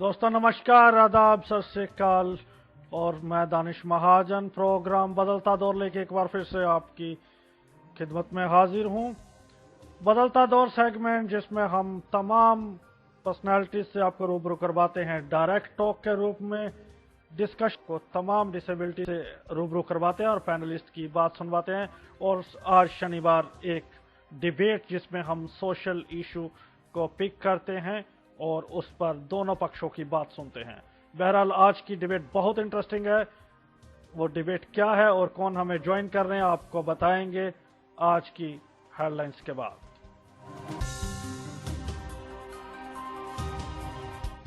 दोस्तों नमस्कार, आदाब, सत श्री अकाल। और मैं दानिश महाजन प्रोग्राम बदलता दौर लेके एक बार फिर से आपकी खिदमत में हाजिर हूँ। बदलता दौर सेगमेंट जिसमें हम तमाम पर्सनालिटीज से आपको रूबरू करवाते हैं डायरेक्ट टॉक के रूप में, डिस्कशन को तमाम डिसेबिलिटी से रूबरू करवाते हैं और पैनलिस्ट की बात सुनवाते हैं। और आज शनिवार एक डिबेट जिसमें हम सोशल इशू को पिक करते हैं और उस पर दोनों पक्षों की बात सुनते हैं। बहरहाल आज की डिबेट बहुत इंटरेस्टिंग है। वो डिबेट क्या है और कौन हमें ज्वाइन कर रहे हैं आपको बताएंगे आज की हेडलाइंस के बाद।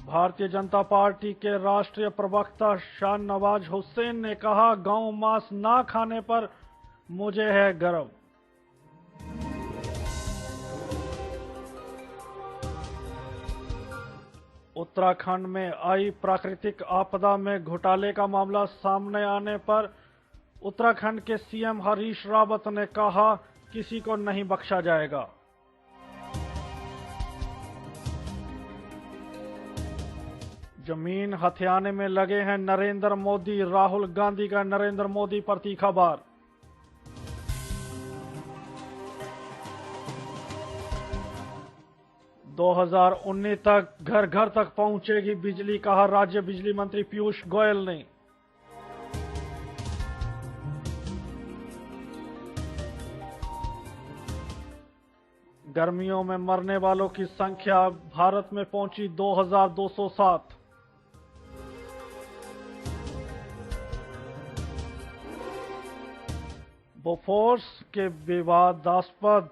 भारतीय जनता पार्टी के राष्ट्रीय प्रवक्ता शाहनवाज हुसैन ने कहा, गौ मांस ना खाने पर मुझे है गर्व। उत्तराखंड में आई प्राकृतिक आपदा में घोटाले का मामला सामने आने पर उत्तराखंड के सीएम हरीश रावत ने कहा, किसी को नहीं बख्शा जाएगा। जमीन हथियाने में लगे हैं नरेंद्र मोदी, राहुल गांधी का नरेंद्र मोदी पर तीखा वार। - 2019 तक घर घर तक पहुंचेगी बिजली, कहा राज्य बिजली मंत्री पीयूष गोयल ने। गर्मियों में मरने वालों की संख्या भारत में पहुंची 2207। बोफोर्स के विवादास्पद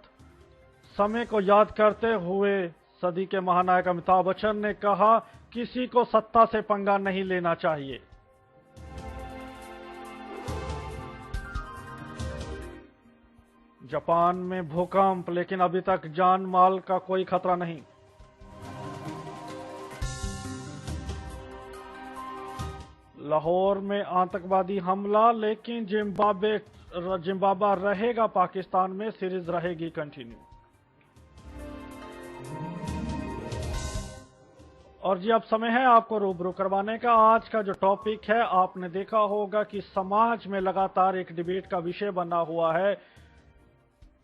समय को याद करते हुए सदी के महानायक अमिताभ बच्चन ने कहा, किसी को सत्ता से पंगा नहीं लेना चाहिए। जापान में भूकंप, लेकिन अभी तक जान माल का कोई खतरा नहीं। लाहौर में आतंकवादी हमला, लेकिन जिम्बाब्वे रहेगा पाकिस्तान में, सीरीज रहेगी कंटिन्यू। और जी अब समय है आपको रूबरू करवाने का। आज का जो टॉपिक है, आपने देखा होगा कि समाज में लगातार एक डिबेट का विषय बना हुआ है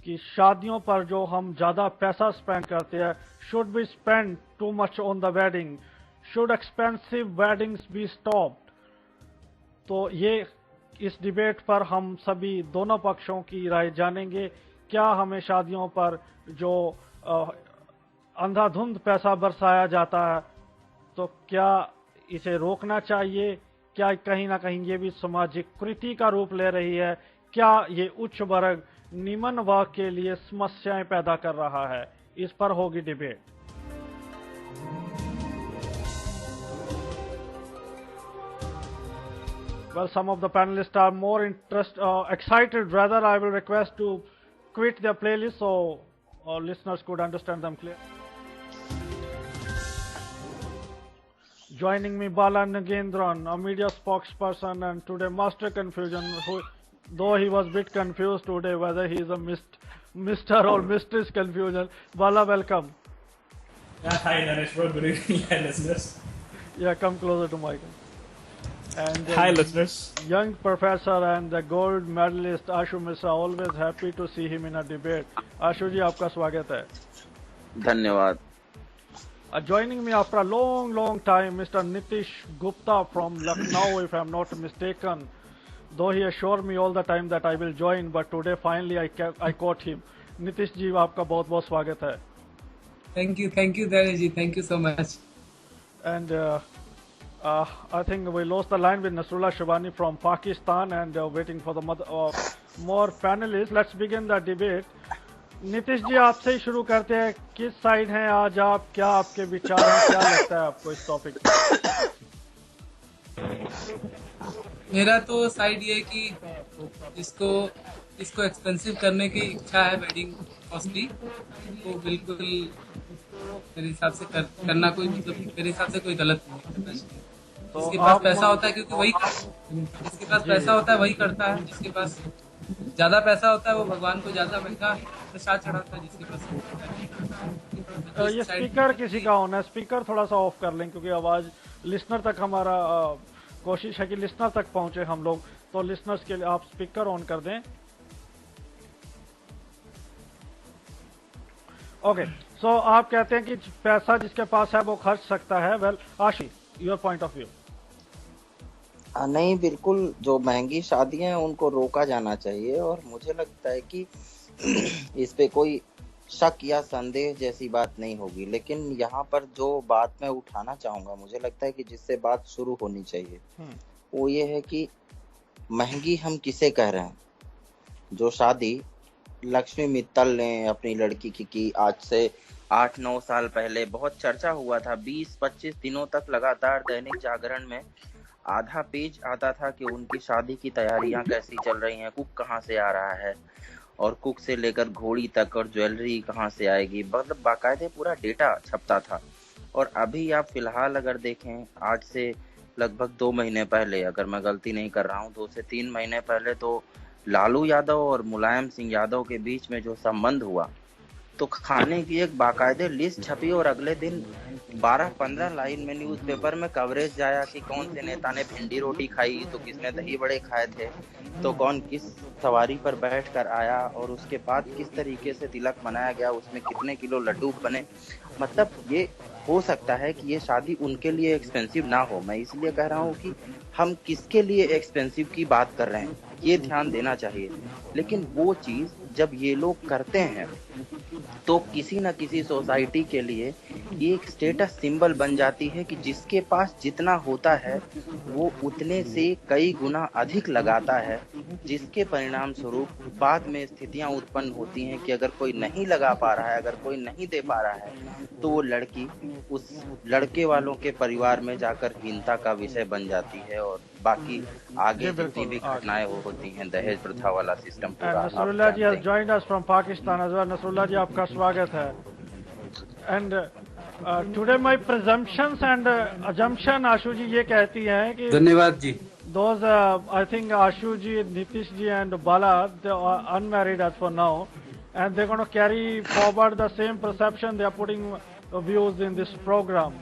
कि शादियों पर जो हम ज्यादा पैसा स्पेंड करते हैं, should be spend too much on the wedding, should expensive weddings be stopped. तो ये इस डिबेट पर हम सभी दोनों पक्षों की राय जानेंगे। क्या हमें शादियों पर जो अंधाधुंध पैसा बरसाया जाता है, तो क्या इसे रोकना चाहिए? क्या कहीं ना कहीं ये भी सामाजिक कुरीति का रूप ले रही है? क्या ये उच्च वर्ग निम्न वर्ग के लिए समस्याएं पैदा कर रहा है? इस पर होगी debate. Well, some of the panelists are more excited. Rather, I will request to quit their playlist so listeners could understand them clearly. Joining me, Bala Nagendran, a media spokesperson and today Master Confusion, though he was a bit confused today whether he is a Mr. or Mistress Confusion. Bala, welcome. Yeah, hi Naresh, bro. Good evening, hi listeners. Yeah, come closer to Michael. And hi listeners. Young professor and the gold medalist Ashu Misra, always happy to see him in a debate. Ashu ji, आपका स्वागत है। धन्यवाद। Joining me after a long time, Mr. Nitish Gupta from Lucknow, if I am not mistaken. Though he assured me all the time that I will join, but today finally I caught him. Nitish ji, आपका बहुत स्वागत है। Thank you, Danish ji. Thank you so much. And I think we lost the line with Nasrullah Shabani from Pakistan and waiting for the more panelists. Let's begin the debate. Nitish ji, आपसे ही शुरू करते हैं। किस side हैं आज आप? क्या आपके विचार हैं? क्या लगता है आपको इस टॉपिक पे? मेरा तो साइड ये कि इसको एक्सपेंसिव करने की इच्छा है, वेडिंग कॉस्टली, तो बिल्कुल मेरे हिसाब से करना कोई मेरे हिसाब से कोई गलत नहीं है। जिसके पास पैसा होता है, क्योंकि जिसके पास पैसा होता है वही करता है। जिसके पास ज्यादा पैसा होता है वो भगवान को ज्यादा महंगा प्रसाद चढ़ाता है। जिसके पास ये स्पीकर किसी का होना है, स्पीकर थोड़ा सा ऑफ कर लें क्योंकि आवाज लिसनर तक हमारा कोशिश है कि लिसनर तक पहुंचे हम लोग, तो लिसनर्स के लिए आप स्पीकर ऑन कर दें। ओके, सो आप कहते हैं कि पैसा जिसके पास है वो खर्च सकता है। वेल आशी, योर पॉइंट ऑफ व्यू। नहीं, बिल्कुल जो महंगी शादियां हैं उनको रोका जाना चाहिए, और मुझे लगता है कि इस पे कोई शक या संदेह जैसी बात नहीं होगी। लेकिन यहाँ पर जो बात मैं उठाना चाहूंगा, मुझे लगता है कि जिससे बात शुरू होनी चाहिए वो ये है कि महंगी हम किसे कह रहे हैं। जो शादी लक्ष्मी मित्तल ने अपनी लड़की की आज से 8-9 साल पहले बहुत चर्चा हुआ था। 20-25 दिनों तक लगातार दैनिक जागरण में आधा पेज आता था कि उनकी शादी की तैयारियां कैसी चल रही हैं, कुक कहाँ से आ रहा है, और कुक से लेकर घोड़ी तक और ज्वेलरी कहाँ से आएगी, मतलब बाकायदे पूरा डेटा छपता था। और अभी आप फिलहाल अगर देखें, आज से लगभग 2 महीने पहले, अगर मैं गलती नहीं कर रहा हूँ, 2 से 3 महीने पहले तो लालू यादव और मुलायम सिंह यादव के बीच में जो संबंध हुआ, तो खाने की एक बाकायदे लिस्ट छपी और अगले दिन 12-15 लाइन में न्यूज़पेपर में कवरेज जाया कि कौन से नेता ने भिंडी रोटी खाई, तो किसने दही बड़े खाए थे, तो कौन किस सवारी पर बैठ कर आया, और उसके बाद किस तरीके से तिलक मनाया गया, उसमें कितने किलो लड्डू बने। मतलब ये हो सकता है कि ये शादी उनके लिए एक्सपेंसिव ना हो। मैं इसलिए कह रहा हूँ कि हम किसके लिए एक्सपेंसिव की बात कर रहे हैं, ये ध्यान देना चाहिए। लेकिन वो चीज जब ये लोग करते हैं तो किसी न किसी सोसाइटी के लिए ये एक स्टेटस सिंबल बन जाती है कि जिसके पास जितना होता है वो उतने से कई गुना अधिक लगाता है, जिसके परिणाम स्वरूप बाद में स्थितियां उत्पन्न होती हैं कि अगर कोई नहीं लगा पा रहा है, अगर कोई नहीं दे पा रहा है, तो वो लड़की उस लड़के वालों के परिवार में जाकर हीनता का विषय बन जाती है। और बाकी आगे जितनी भी घटनाएं होती हैं, दहेज प्रथा वाला सिस्टम पूरा। Nasrullah ji has joined us from Pakistan as well. Nasrullah ji, आपका स्वागत है। And today my presumptions and assumption, आशु जी ये कहती हैं कि धन्यवाद जी। those I think Ashu ji, Nitish ji and Bala, they are unmarried as for now, and they're going to carry forward the same perception. They are putting views in this program,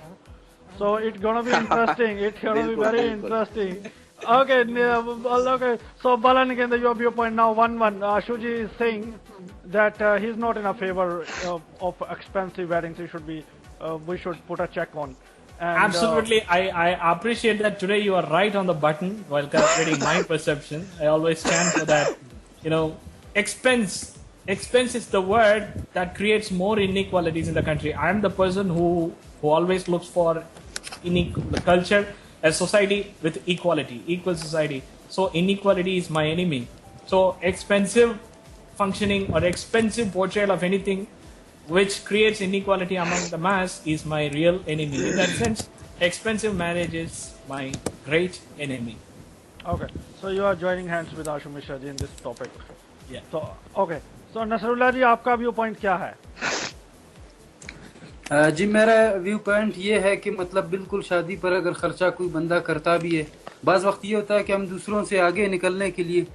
so it's going to be interesting. It's going to be very interesting. Okay, okay. So Bala, again, your viewpoint now. 1-1. Ashu ji is saying that he's not in a favor of expensive weddings. He should be. We should put a check on. And, Absolutely, I appreciate that today you are right on the button while calculating my perception. I always stand for that. You know, expense is the word that creates more inequalities in the country. I am the person who always looks for the culture, a society with equality, equal society. So inequality is my enemy. So expensive functioning or expensive portrayal of anything which creates inequality among the mass is my real enemy. In that sense, expensive marriage is my great enemy. Okay, so you are joining hands with Ashu Mishra ji in this topic. Yeah. So okay, so Nasrullah ji, आपका view point क्या है? जी मेरा view point ये है कि मतलब बिल्कुल शादी पर अगर खर्चा कोई बंदा करता भी है, बाज़ वक्त ये होता है कि हम दूसरों से आगे निकलने के लिए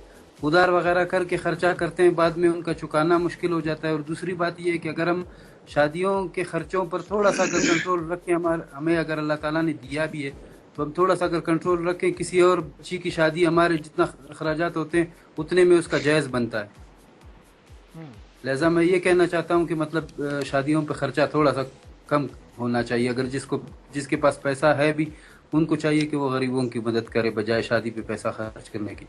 उधार वगैरह करके खर्चा करते हैं, बाद में उनका चुकाना मुश्किल हो जाता है। और दूसरी बात ये है कि अगर हम शादियों के खर्चों पर थोड़ा सा अगर कंट्रोल रखें, हमें अगर अल्लाह ताला ने दिया भी है तो हम थोड़ा सा अगर कंट्रोल रखें, किसी और बच्ची की शादी हमारे जितना अखराजात होते हैं उतने में उसका जायज़ बनता है। लिहाजा मैं ये कहना चाहता हूँ कि मतलब शादियों पर खर्चा थोड़ा सा कम होना चाहिए। अगर जिसके पास पैसा है भी, उनको चाहिए कि वो गरीबों की मदद करे बजाय शादी पे पैसा खर्च करने की।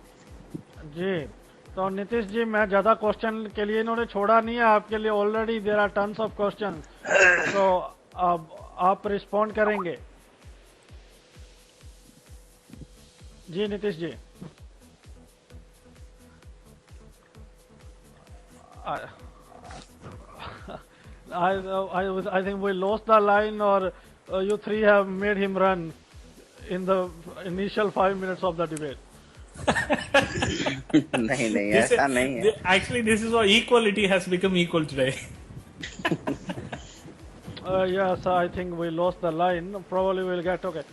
जी, तो नीतीश जी, मैं ज्यादा क्वेश्चन के लिए इन्होंने छोड़ा नहीं है आपके लिए। Already there are tons of question, तो अब आप रिस्पॉन्ड करेंगे। जी Nitish ji. I think we lost the line, or you three have made him run in the initial 5 minutes of the debate. नहीं ऐसा नहीं है। Actually, this is why equality has become equal today. Yes, I think we lost the line. Probably we'll get okay.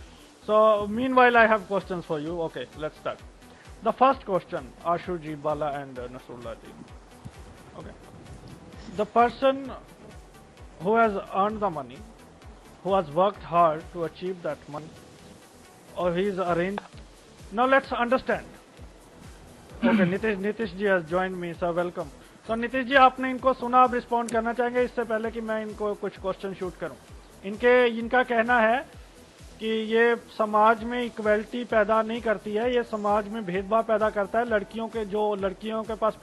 So meanwhile, I have questions for you. Okay, let's start. The first question, Ashu ji, Bala, and Nasrullah ji. Okay, the person who has earned the money, who has worked hard to achieve that money, or he is arranged. Now let's understand. Okay, Nitish ji has joined me, sir. Welcome. So Nitish ji, आपने इनको सुना, आप respond करना चाहेंगे इससे पहले कि मैं इनको कुछ क्वेश्चन शूट करूं? इनका कहना है कि ये समाज में इक्वलिटी पैदा नहीं करती है, ये समाज में भेदभाव पैदा करता है। लड़कियों के पास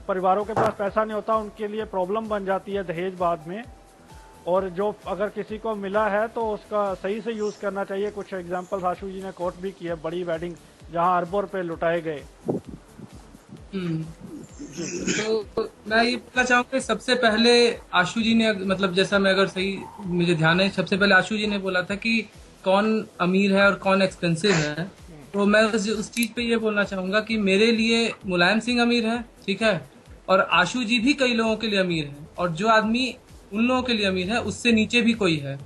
परिवारों के पास पैसा नहीं होता, उनके लिए प्रॉब्लम बन जाती है दहेज बाद में, और जो अगर किसी को मिला है तो उसका सही से यूज करना चाहिए। कुछ एग्जांपल्स आशु जी ने कोट भी किए, बड़ी वेडिंग जहां अरबों रुपए लुटाए गए। तो मैं ये बोलना चाहूंगा, सबसे पहले आशु जी ने, मतलब जैसा मैं अगर सही मुझे ध्यान है, सबसे पहले आशु जी ने बोला था कि कौन अमीर है और कौन एक्सपेंसिव है। तो मैं उस चीज पे ये बोलना चाहूंगा कि मेरे लिए मुलायम सिंह अमीर है, ठीक है, और आशु जी भी कई लोगों के लिए अमीर है, और जो आदमी उन लोगों के लिए अमीर है उससे नीचे भी कोई है।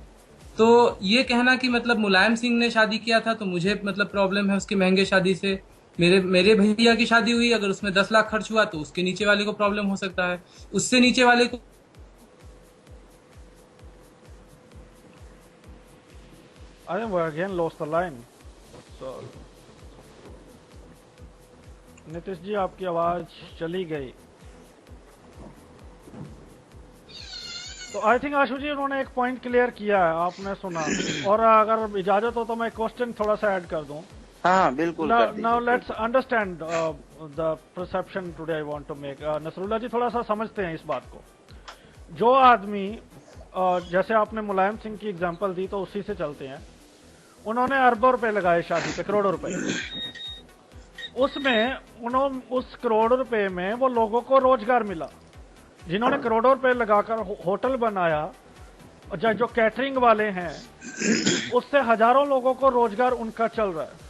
तो ये कहना कि मतलब मुलायम सिंह ने शादी किया था तो मुझे मतलब प्रॉब्लम है उसकी महंगे शादी से, मेरे भैया की शादी हुई, अगर उसमें 10 लाख खर्च हुआ तो उसके नीचे वाले को प्रॉब्लम हो सकता है, उससे नीचे वाले को। I think we again lost the line. So Nitish ji, आपकी आवाज चली गई। तो आई थिंक आशु जी उन्होंने एक पॉइंट क्लियर किया है, आपने सुना। और अगर इजाजत हो तो मैं क्वेश्चन थोड़ा सा ऐड कर दूं। हाँ बिल्कुल। Now let's understand the perception today I want to make. Nasrullah ji, थोड़ा सा समझते हैं इस बात को। जो आदमी जैसे आपने मुलायम सिंह की एग्जांपल दी, तो उसी से चलते हैं। उन्होंने अरबों रुपए लगाए शादी पे, करोड़ों रुपए। उसमें उस करोड़ रुपए में वो लोगों को रोजगार मिला। जिन्होंने करोड़ों रुपए लगाकर होटल बनाया, और जो कैटरिंग वाले हैं, उससे हजारों लोगों को रोजगार उनका चल रहा है।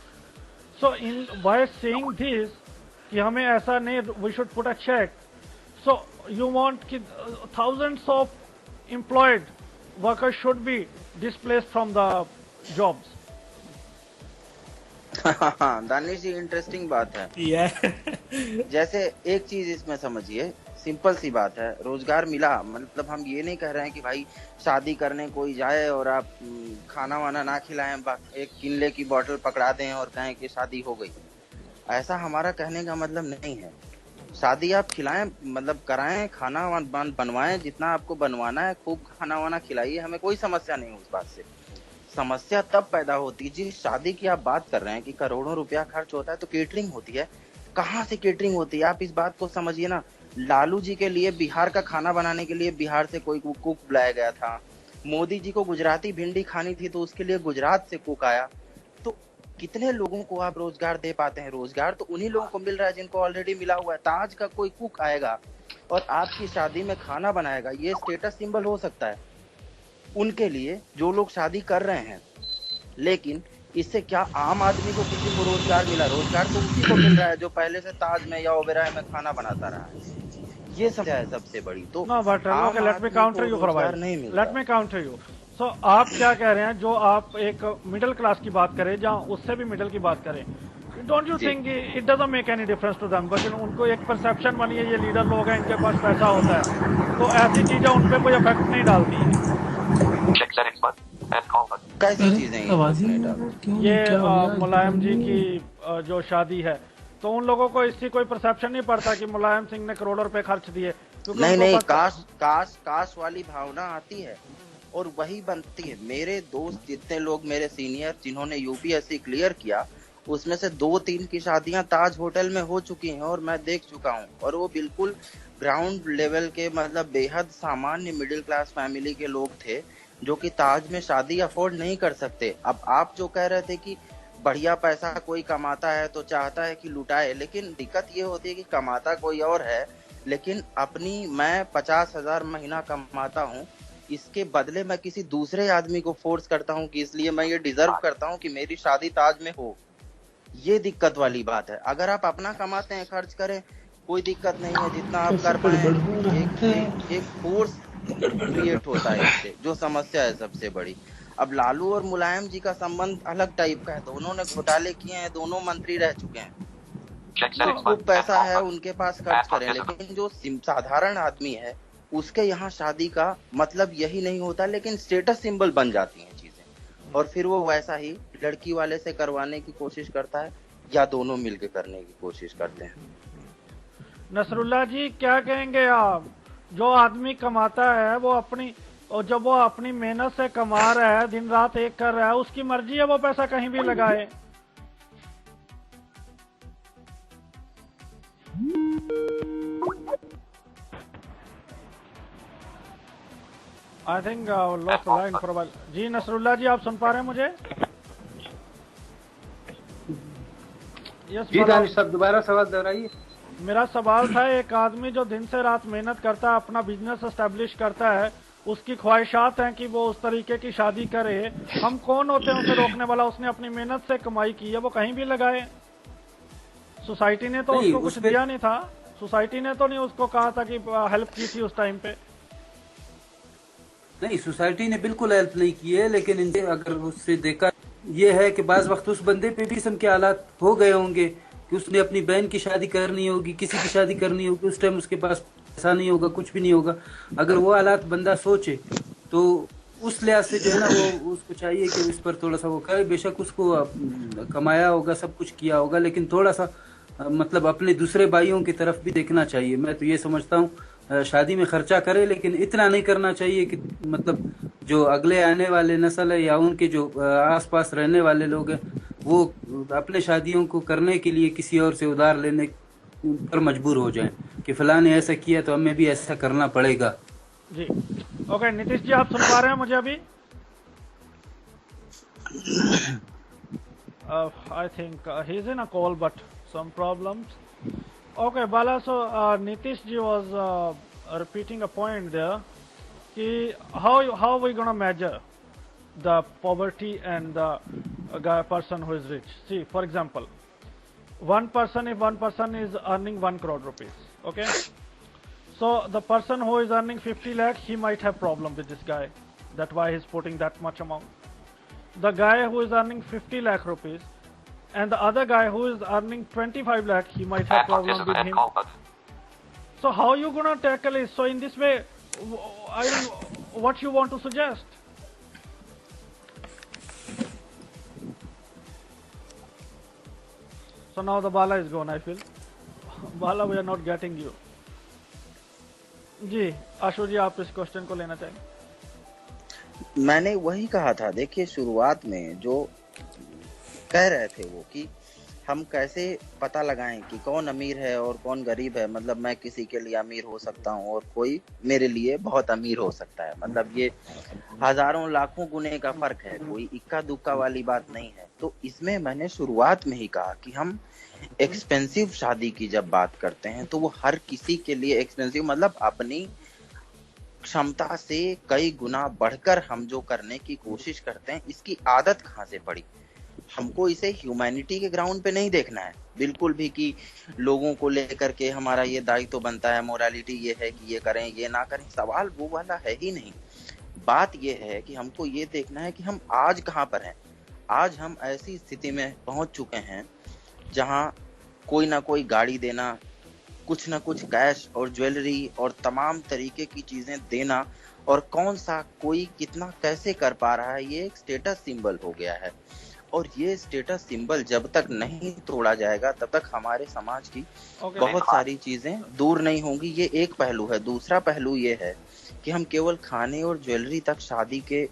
So in by saying this कि हमें ऐसा नहीं, we should put a check. So you want कि thousands of employed workers should be displaced from the jobs. Danish ji, interesting बात है। जैसे एक चीज इसमें समझिए, सिंपल सी बात है, रोजगार मिला मतलब हम ये नहीं कह रहे हैं कि भाई शादी करने कोई जाए और आप खाना वाना ना खिलाएं, एक किनले की बोतल पकड़ा दें और कहें कि शादी हो गई। ऐसा हमारा कहने का मतलब नहीं है। शादी आप खिलाएं, मतलब कराएं, खाना बनवाएं, जितना आपको बनवाना है खूब खाना वाना खिलाइए, हमें कोई समस्या नहीं उस बात से। समस्या तब पैदा होती है जिस शादी की आप बात कर रहे हैं कि करोड़ों रुपया खर्च होता है, तो केटरिंग होती है। कहाँ से केटरिंग होती है, आप इस बात को समझिए ना। लालू जी के लिए बिहार का खाना बनाने के लिए बिहार से कोई कुक बुलाया गया था। मोदी जी को गुजराती भिंडी खानी थी तो उसके लिए गुजरात से कुक आया। तो कितने लोगों को आप रोजगार दे पाते हैं? रोजगार तो उन्हीं लोगों को मिल रहा है जिनको ऑलरेडी मिला हुआ है। ताज का कोई कुक आएगा और आपकी शादी में खाना बनाएगा, ये स्टेटस सिंबल हो सकता है उनके लिए जो लोग शादी कर रहे हैं। लेकिन इससे क्या आम आदमी को किसी को रोजगार मिला? रोजगार तो उसी को मिल रहा है जो पहले से ताज में या ओबेरॉय में खाना बनाता रहा है। ये समस्या है सबसे बड़ी। तो no but okay, let me counter you for a while. Let me counter you. So आप क्या कह रहे हैं, जो आप एक मिडिल क्लास की बात करें, जहां उससे भी मिडिल की बात करें, don't you think it doesn't make any difference to them? But उनको एक परसेप्शन बनी है, ये लीडर लोग हैं, इनके पास पैसा होता है, तो ऐसी चीजें उन पे कोई इफेक्ट नहीं डालती है। कैसी चीजें ये मुलायम जी की जो शादी है, तो उन लोगों को इससे कोई परसेप्शन नहीं पड़ता कि मुलायम सिंह ने करोड़ों रुपए खर्च दिए? नहीं, काश वाली भावना आती है और वही बनती है। मेरे दोस्त जितने लोग मेरे सीनियर जिन्होंने यूपीएससी क्लियर किया, उसमें से 2-3 की शादियां ताज होटल में हो चुकी हैं और मैं देख चुका हूं। और वो बिल्कुल ग्राउंड लेवल के, मतलब बेहद सामान्य मिडिल क्लास फैमिली के लोग थे जो कि ताज में शादी अफोर्ड नहीं कर सकते। अब आप जो कह रहे थे कि बढ़िया पैसा कोई कमाता है तो चाहता है कि लुटाए, लेकिन दिक्कत ये होती है कि कमाता कोई और है, लेकिन मैं 50,000 महीना कमाता हूँ, इसके बदले मैं किसी दूसरे आदमी को फोर्स करता हूँ कि इसलिए मैं ये डिजर्व करता हूँ कि मेरी शादी ताज में हो। ये दिक्कत वाली बात है। अगर आप अपना कमाते हैं, खर्च करें, कोई दिक्कत नहीं है, जितना आप कर पाए। एक फोर्स क्रिएट होता है इससे, जो समस्या है सबसे बड़ी। अब लालू और मुलायम जी का संबंध अलग टाइप का है, दोनों ने घोटाले किए हैं, दोनों मंत्री रह चुके हैं, तो खूब पैसा है उनके पास, खर्च करें। लेकिन जो साधारण आदमी है उसके यहाँ शादी का मतलब यही नहीं होता, लेकिन स्टेटस सिंबल बन जाती हैं चीजें। और फिर वो वैसा ही लड़की वाले से करवाने की कोशिश करता है या दोनों मिलकर करने की कोशिश करते हैं। नसरुल्लाह जी क्या कहेंगे आप? जो आदमी कमाता है वो अपनी, और जब वो अपनी मेहनत से कमा रहा है, दिन रात एक कर रहा है, उसकी मर्जी है वो पैसा कहीं भी लगाए। I think lost line for while. जी नसरुल्लाह जी आप सुन पा रहे हैं मुझे? यस जी दानिश साहब दोबारा सवाल दोहराइए। मेरा सवाल था, एक आदमी जो दिन से रात मेहनत करता है, अपना बिजनेस एस्टेब्लिश करता है, उसकी ख्वाहिशात हैं कि वो उस तरीके की शादी करे, हम कौन होते हैं उसे रोकने वाला? उसने अपनी मेहनत से कमाई की है, वो कहीं भी लगाए। सोसाइटी ने तो नहीं, उसको कुछ दिया नहीं था, सोसाइटी ने तो नहीं उसको कहा था कि हेल्प की थी उस टाइम पे। नहीं, सोसाइटी ने बिल्कुल हेल्प नहीं की है, लेकिन इनसे अगर उससे देखा ये है कि बाज वक्त उस बंदे पे भी किस्म के हालात हो गए होंगे कि उसने अपनी बहन की शादी करनी होगी, किसी की शादी करनी होगी, उस टाइम उसके पास पैसा नहीं होगा, कुछ भी नहीं होगा। अगर वो हालात बंदा सोचे तो उस लिहाज से जो है ना वो उसको चाहिए कि उस पर थोड़ा सा वो करे। बेशक उसको कमाया होगा, सब कुछ किया होगा, लेकिन थोड़ा सा मतलब अपने दूसरे भाइयों की तरफ भी देखना चाहिए। मैं तो ये समझता हूँ शादी में खर्चा करे, लेकिन इतना नहीं करना चाहिए कि मतलब जो अगले आने वाले नस्ल है या उनके जो आसपास रहने वाले लोग हैं वो अपने शादियों को करने के लिए किसी और से उधार लेने पर मजबूर हो जाएं कि फलां ने ऐसा किया तो हमें भी ऐसा करना पड़ेगा। जी ओके नीतीश जी आप सुन पा रहे हैं मुझे अभी? I think he's in a call, but some problems. Okay, Bala. So Nitish ji was repeating a point there. Ki how we gonna measure the poverty and the person who is rich? See, for example, if one person is earning 1 crore rupees, okay. So the person who is earning 50 lakh, he might have problem with this guy. That's why he's putting that much amount. The guy who is earning 50 lakh rupees and the other guy who is earning 25 lakh, he might have problem with him. So how you gonna tackle it? So in this way, what you want to suggest? So now the Bala is gone, I feel. Bala, we are not getting you. जी आशु जी आप इस question को लेना चाहेंगे? मैंने वही कहा था। देखिए शुरुआत में जो कह रहे थे वो कि हम कैसे पता लगाएं कि कौन अमीर है और कौन गरीब है। मतलब मैं किसी के लिए अमीर हो सकता हूं और कोई मेरे लिए बहुत अमीर हो सकता है। मतलब ये हजारों लाखों गुने का फर्क है, कोई इक्का दुक्का वाली बात नहीं है। तो इसमें मैंने शुरुआत में ही कहा कि हम एक्सपेंसिव शादी की जब बात करते हैं तो वो हर किसी के लिए एक्सपेंसिव, मतलब अपनी क्षमता से कई गुना बढ़कर हम जो करने की कोशिश करते हैं, इसकी आदत कहाँ से पड़ी? हमको इसे ह्यूमैनिटी के ग्राउंड पे नहीं देखना है बिल्कुल भी कि लोगों को लेकर के हमारा ये दायित्व तो बनता है, मोरालिटी ये है कि ये करें ये ना करें। सवाल वो वाला है ही नहीं। बात ये है कि हमको ये देखना है कि हम आज कहाँ पर हैं। आज हम ऐसी स्थिति में पहुंच चुके हैं जहां कोई ना कोई गाड़ी देना, कुछ ना कुछ कैश और ज्वेलरी और तमाम तरीके की चीजें देना, और कौन सा कोई कितना कैसे कर पा रहा है, ये एक स्टेटस सिंबल हो गया है। और ये स्टेटस सिंबल जब तक नहीं तोड़ा जाएगा तब तक हमारे समाज की बहुत सारी चीजें दूर नहीं होंगी। ये एक पहलू है। दूसरा पहलू ये है कि हम केवल खाने और ज्वेलरी तक शादी के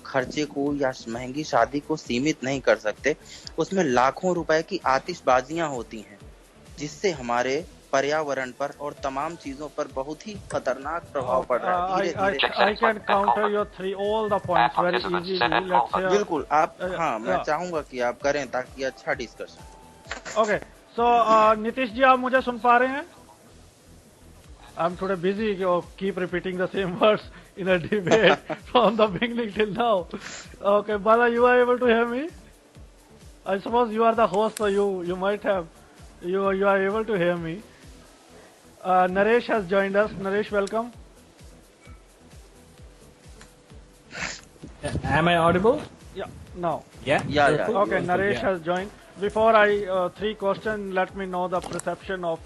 खर्चे को या महंगी शादी को सीमित नहीं कर सकते। उसमें लाखों रुपए की आतिशबाजियां होती हैं जिससे हमारे पर्यावरण पर और तमाम चीजों पर बहुत ही खतरनाक प्रभाव पड़ रहा है। I can counter your all the points very easily. Let's hear. बिल्कुल आप हाँ मैं चाहूंगा कि आप करें ताकि अच्छा discussion. Okay, so Nitish ji आप मुझे सुन पा रहे हैं? I'm today busy. Keep repeating the same words in a debate from the beginning till now. Okay, Bala, you are able to hear me? I suppose you are the host, so you might have you are able to hear me. Naresh has joined us. Naresh, welcome. Am I audible? Yeah, now. Yeah. Yeah. Okay, Naresh has joined. Before I three questions, let me know the perception of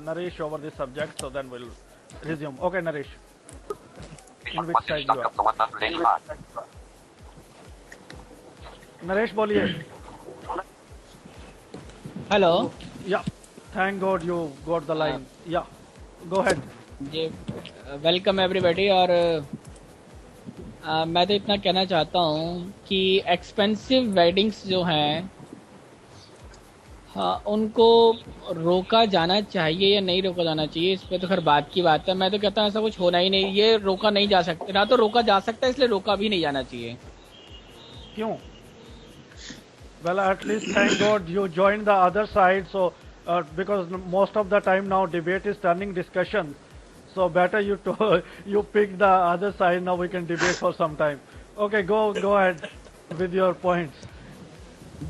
Naresh over this subject, so then we'll resume. Okay, Naresh. In which side you are? Naresh बोलिए. Hello Yeah, thank God you got the line. Yeah, go ahead. Ji, welcome everybody. और मैं तो इतना कहना चाहता हूँ कि expensive weddings जो हैं, हाँ, उनको रोका जाना चाहिए या नहीं रोका जाना चाहिए, इस पे तो खैर बात की बात है. मैं तो कहता हूँ ऐसा कुछ होना ही नहीं, ये रोका नहीं जा सकता, ना तो रोका जा सकता है, इसलिए रोका भी नहीं जाना चाहिए. क्यों? Well, at least thank God you joined the other side. So because most of the time now debate is turning discussion. So better you pick the other side. Now we can debate for some time. Okay, go ahead with your points.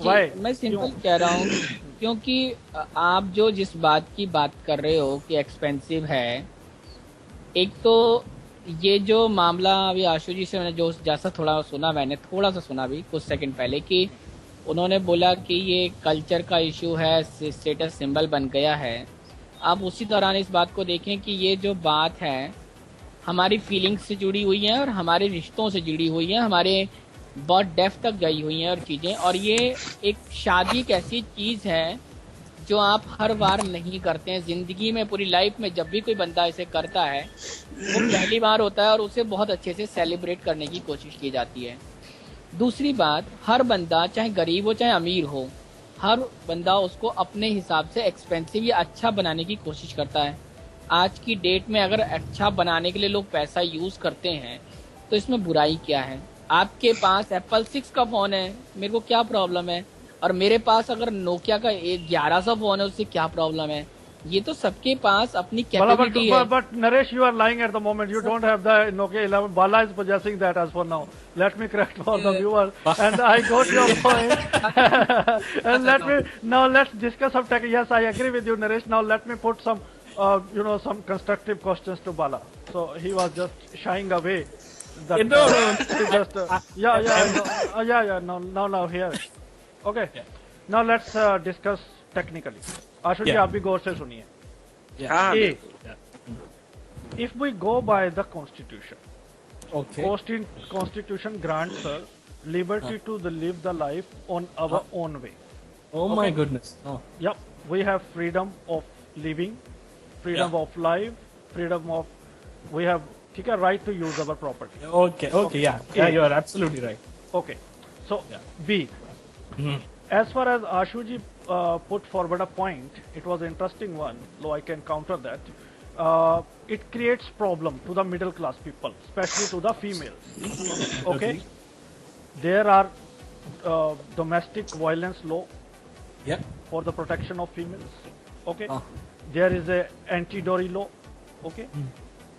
Why? मैं simple कह रहा हूँ क्योंकि आप जो जिस बात की बात कर रहे हो कि एक्सपेंसिव है, एक तो ये जो मामला अभी आशु जी से मैंने जो जैसा थोड़ा सा सुना भी कुछ सेकंड पहले कि उन्होंने बोला कि ये कल्चर का इशू है, स्टेटस सिंबल बन गया है. आप उसी दौरान इस बात को देखें कि ये जो बात है हमारी फीलिंग्स से जुड़ी हुई है और हमारे रिश्तों से जुड़ी हुई है, हमारे बहुत डेप्थ तक गई हुई हैं और चीज़ें. और ये एक शादी एक ऐसी चीज़ है जो आप हर बार नहीं करते हैं ज़िंदगी में, पूरी लाइफ में. जब भी कोई बंदा इसे करता है वो पहली बार होता है और उसे बहुत अच्छे से सेलिब्रेट करने की कोशिश की जाती है. दूसरी बात, हर बंदा चाहे गरीब हो चाहे अमीर हो, हर बंदा उसको अपने हिसाब से एक्सपेंसिव या अच्छा बनाने की कोशिश करता है. आज की डेट में अगर अच्छा बनाने के लिए लोग पैसा यूज़ करते हैं तो इसमें बुराई क्या है? आपके पास एप्पल 6 का फ़ोन है, मेरे को क्या प्रॉब्लम है? और मेरे पास अगर नोकिया का 1100 फ़ोन है, उससे क्या प्रॉब्लम है? ये तो सबके पास अपनी कैपेबिलिटी है. But Naresh, you are lying at the moment. You don't have the Nokia 11. Bala is possessing that as for now. Let me correct for the viewers. And I got your point. And let's discuss some tech. Yes, I agree with you, Naresh. Now let me put some, some constructive questions to Bala. So he was just shying away. Now here. Okay. Now let's discuss technically. आशु जी, आप भी गौर से सुनिए. If we go by the constitution, constitution grants us liberty to live the life on our own way. Oh my goodness. Yep, we have freedom of living, freedom of life, we have right to use our property. Okay, yeah, you are absolutely right. Okay, so B. As far as Ashu ji put forward a point, it was interesting one, though I can counter that. It creates problem to the middle class people, especially to the females. Okay? There are domestic violence law for the protection of females. Okay? There is a anti-dowry law. Okay?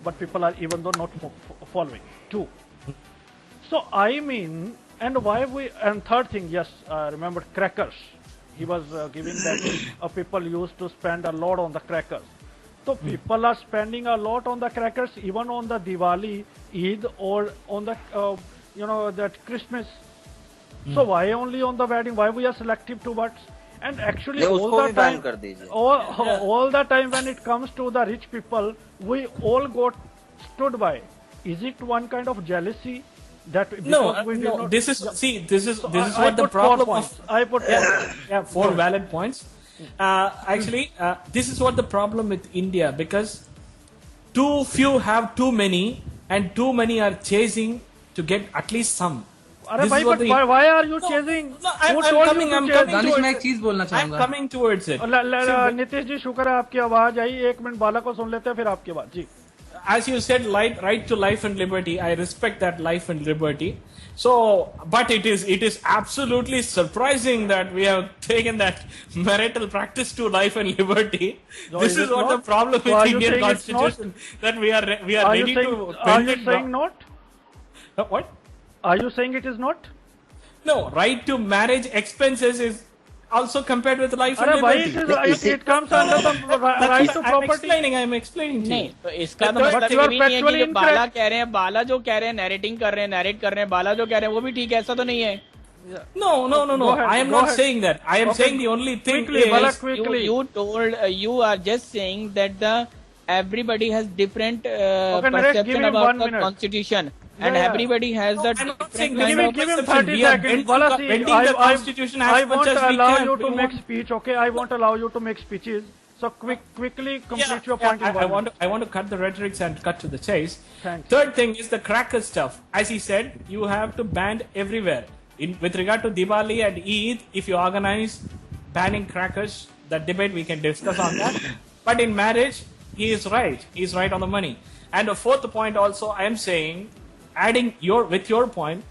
But people are even though not following. 2. So I mean, and third thing, yes, I remember crackers. He was giving that people used to spend a lot on the crackers. So people are spending a lot on the crackers, even on the Diwali, Eid, or on the that Christmas. So why only on the wedding? Why we are selective towards? And actually all the time when it comes to the rich people, we all got stood by. Is it one kind of jealousy? This is what the problem is. I put 4 valid points. Actually, this is what the problem with India, because too few have too many, and too many are chasing to get at least some. Why are you chasing? I'm coming towards it. Nitish ji, शुक्र है आपकी आवाज आई. 1 minute बाला को सुन लेते हैं, फिर आपकी बात जी. As you said, right to life and liberty. I respect that life and liberty. So, but it is absolutely surprising that we have taken that marital practice to life and liberty. No, this is what the problem with Indian Constitution, that we are ready to. Are you saying not? What? Are you saying it is not? No, right to marriage expenses is also compared with life and liberty. It comes under the right to property. I'm explaining to you. नहीं, तो इसका तो मतलब ये भी नहीं है कि जो बाला कह रहे हैं, बाला जो कह रहे हैं, नैरेट कर रहे हैं, बाला जो कह रहे हैं वो भी ठीक है, ऐसा तो नहीं है. No. I am not saying that. I am saying the only thing is you are just saying that everybody has different perception about the constitution. and yeah. everybody has that I'm not different saying kind of Give him perception. 30 We are seconds. bending Bala, the- see, bending the constitution as I much won't as we allow can. you We to make won't- speech, okay? I won't allow you to make speeches. So quickly complete your point. I want to cut the rhetorics and cut to the chase. Thanks. Third thing is the cracker stuff. As he said, you have to ban everywhere. With regard to Diwali and Eid, if you organize banning crackers, that debate we can discuss on that. But in marriage, he is right. He is right on the money. And the fourth point also, I am saying, adding with your point,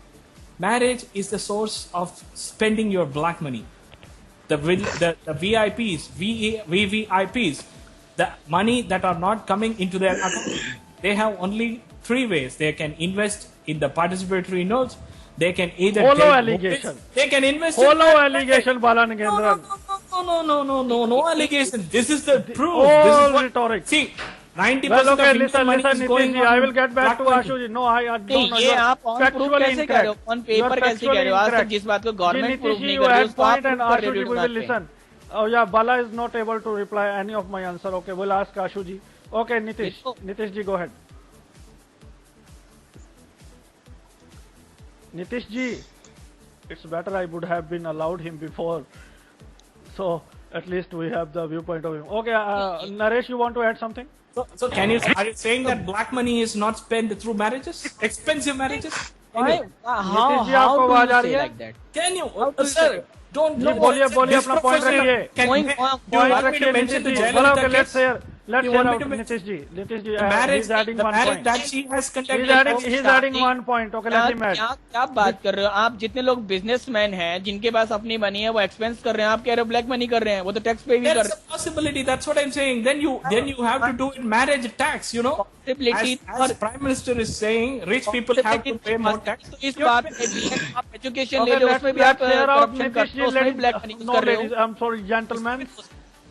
marriage is the source of spending your black money. The VIPs, VVIPs, the money that are not coming into their account, they have only three ways. They can invest in the participatory notes. They can either Holo take allegation. mortgage, they can invest Holo in allegation, Bala Nagendran. no allegation. This is the proof. All This is what, rhetoric. see, 90% Well, okay, of Indian money is going Nitish, I will on get back to black Ashu money. ji. No, I don't know. ये आप on proof Factually कैसे कह रहे हो? incorrect. On You paper are कैसे कह रहे हो? आज तक factually जिस बात को incorrect. Government Ji, proof Nitish, नहीं you कर रही had उसको आप point and प्रूफ कर Ashu रहे ji, हो we will बात पे। listen. Oh yeah, Bala is not able to reply any of my answer. Okay, we'll ask Ashu ji. Okay, Nitish. Nitish ji, go ahead. Nitish ji, it's better I would have been allowed him before. So at least we have the viewpoint of him. Okay, Naresh, you want to add something? So are you saying that black money is not spent through marriages? Expensive marriages? Why? How Nitish ji, आपको do आवाज आ you रही say है? like that? Can you, sir, don't जी, बोलिए अपना point रखिए. Going on, you Point want me to रखिए, mention the Nitish ji. Jayalalitha Well, okay, case? let's You hear want me out to mention- Nitish ji. Nitish ji, The marriage, he's adding the one marriage point. that she has conducted. He's adding one point. Okay, let him add. क्या बात कर रहे हो आप? जितने लोग businessman हैं जिनके पास अपनी मनी है वो एक्सपेंस कर रहे हैं, आप कह रहे हो ब्लैक मनी कर रहे हैं, वो तो टैक्स पे भी कर There's रहे a possibility. That's what I'm saying. Then you have to do it marriage tax. You know, Possibility as Prime Minister is saying, rich people have to pay more tax. तो इस बात पे भी आप एजुकेशन ले Okay, low, let's उसमें भी आप hear out करप्शन Nitish करते ji. हो, उसमें भी ब्लैक मनी No, कर रहे ladies, हो। I'm sorry, gentlemen.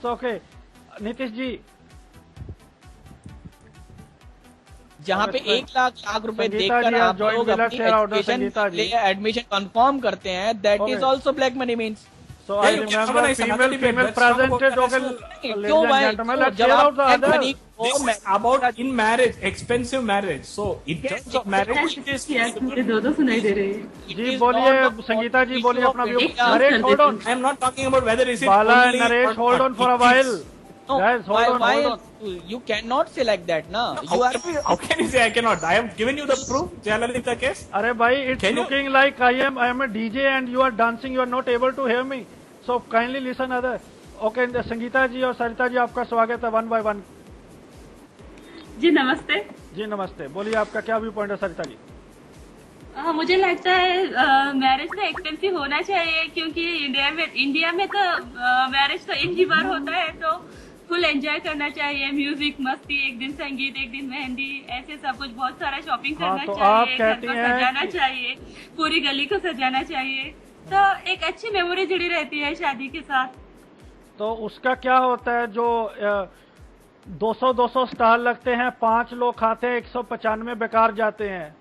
So okay, Nitish ji. जहाँ पे 1 लाख रुपए संगीता देकर जी, आप joint लोग villa अपनी share order, एजुकेशन संगीता के जी. लिए एडमिशन कंफर्म करते हैं, that Okay. Is also black money means. So Yeah, I you can remember organize another debate. female Let's talk about presented. that Okay, as well. ladies क्यों and भाई? gentlemen, क्यों? let's जब hear आप out the black other. Money को This is about in marriage, expensive marriage. So in terms of marriage, it is. मुझे दो सुनाई दे रहे हैं। जी बोलिए, संगीता जी बोलिए अपना व्यू. एक काम Naresh, कर hold देते on. I am not talking about whether is it Bala and only Naresh, or hold not. on for a It while. is. No, Guys, hold why on. you cannot say like that, na? You are How can you say I cannot? I have given you the proof, Jayalalitha case. अरे भाई, it's Can you- looking like I am a DJ and you are dancing. You are not able to hear me. So kindly listen other. Okay, Sangeeta जी और सरिता जी, आपका स्वागत है one by one. जी नमस्ते। जी नमस्ते. बोलिए आपका क्या व्यू पॉइंट है सरिता जी? मुझे लगता है मैरिज तो एक्सपेंसिव होना चाहिए, क्योंकि इंडिया में तो मैरिज तो एक ही बार होता है, तो फुल एंजॉय करना चाहिए। म्यूजिक, मस्ती, एक दिन संगीत, एक दिन मेहंदी, ऐसे सब कुछ, बहुत सारा शॉपिंग हाँ, करना तो आप चाहिए, घर कहती को हैं सजाना कि- चाहिए, पूरी गली को सजाना चाहिए, तो एक अच्छी मेमोरी जुड़ी रहती है शादी के साथ। तो उसका क्या होता है जो 200 स्टाल लगते हैं, 5 लोग खाते हैं, 195 बेकार जाते हैं.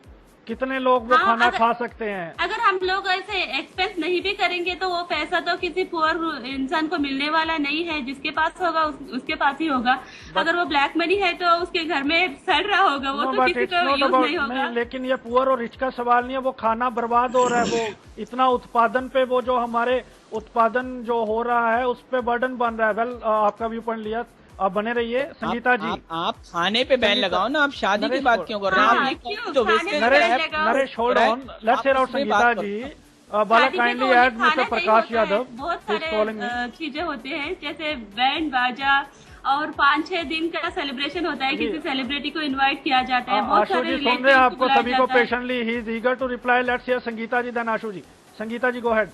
कितने लोग वो हाँ, खाना अगर- खा सकते हैं? अगर हम लोग ऐसे एक्सपेंस नहीं भी करेंगे तो वो पैसा तो किसी पुअर इंसान को मिलने वाला नहीं है। जिसके पास होगा उसके पास ही होगा। अगर वो ब्लैक मनी है तो उसके घर में सड़ रहा होगा, वो No, तो but किसी it's को not यूज about- नहीं होगा। नहीं, लेकिन ये पुअर और रिच का सवाल नहीं है, वो खाना बर्बाद हो रहा है, वो इतना उत्पादन पे, वो जो हमारे उत्पादन जो हो रहा है उस पे बर्डन बन रहा है. वेल, आपका व्यू पॉइंट लिया, आप बने रहिए. संगीता जी, आप खाने पे बैन लगाओ ना, आप शादी की नरेश बात बोल- क्यों कर रहे हैं? हाँ, आप ये क्यों? जो खाने wastage पे है, बैन नरेश, लगाओ। Naresh, hold on, let's hear out उसमें संगीता बात जी. करो। बाला शादी में काइंडली तो एड खाना मिस्टर चाहिए प्रकाश होता है, यादव, बहुत प्लीज कॉलिंग मी. सारे चीजें होते हैं, जैसे बैंड बाजा, और 5-6 दिन का सेलिब्रेशन होता है, जी। किसी सेलिब्रिटी को इनवाइट किया जाता है, बहुत आशु सारे जी सुन रहे हैं relatives आपको बुलाया सभी को जाता है। Patiently. He is eager to reply. Let's hear Sangeeta ji, then Ashu ji. Sangeeta ji, go ahead.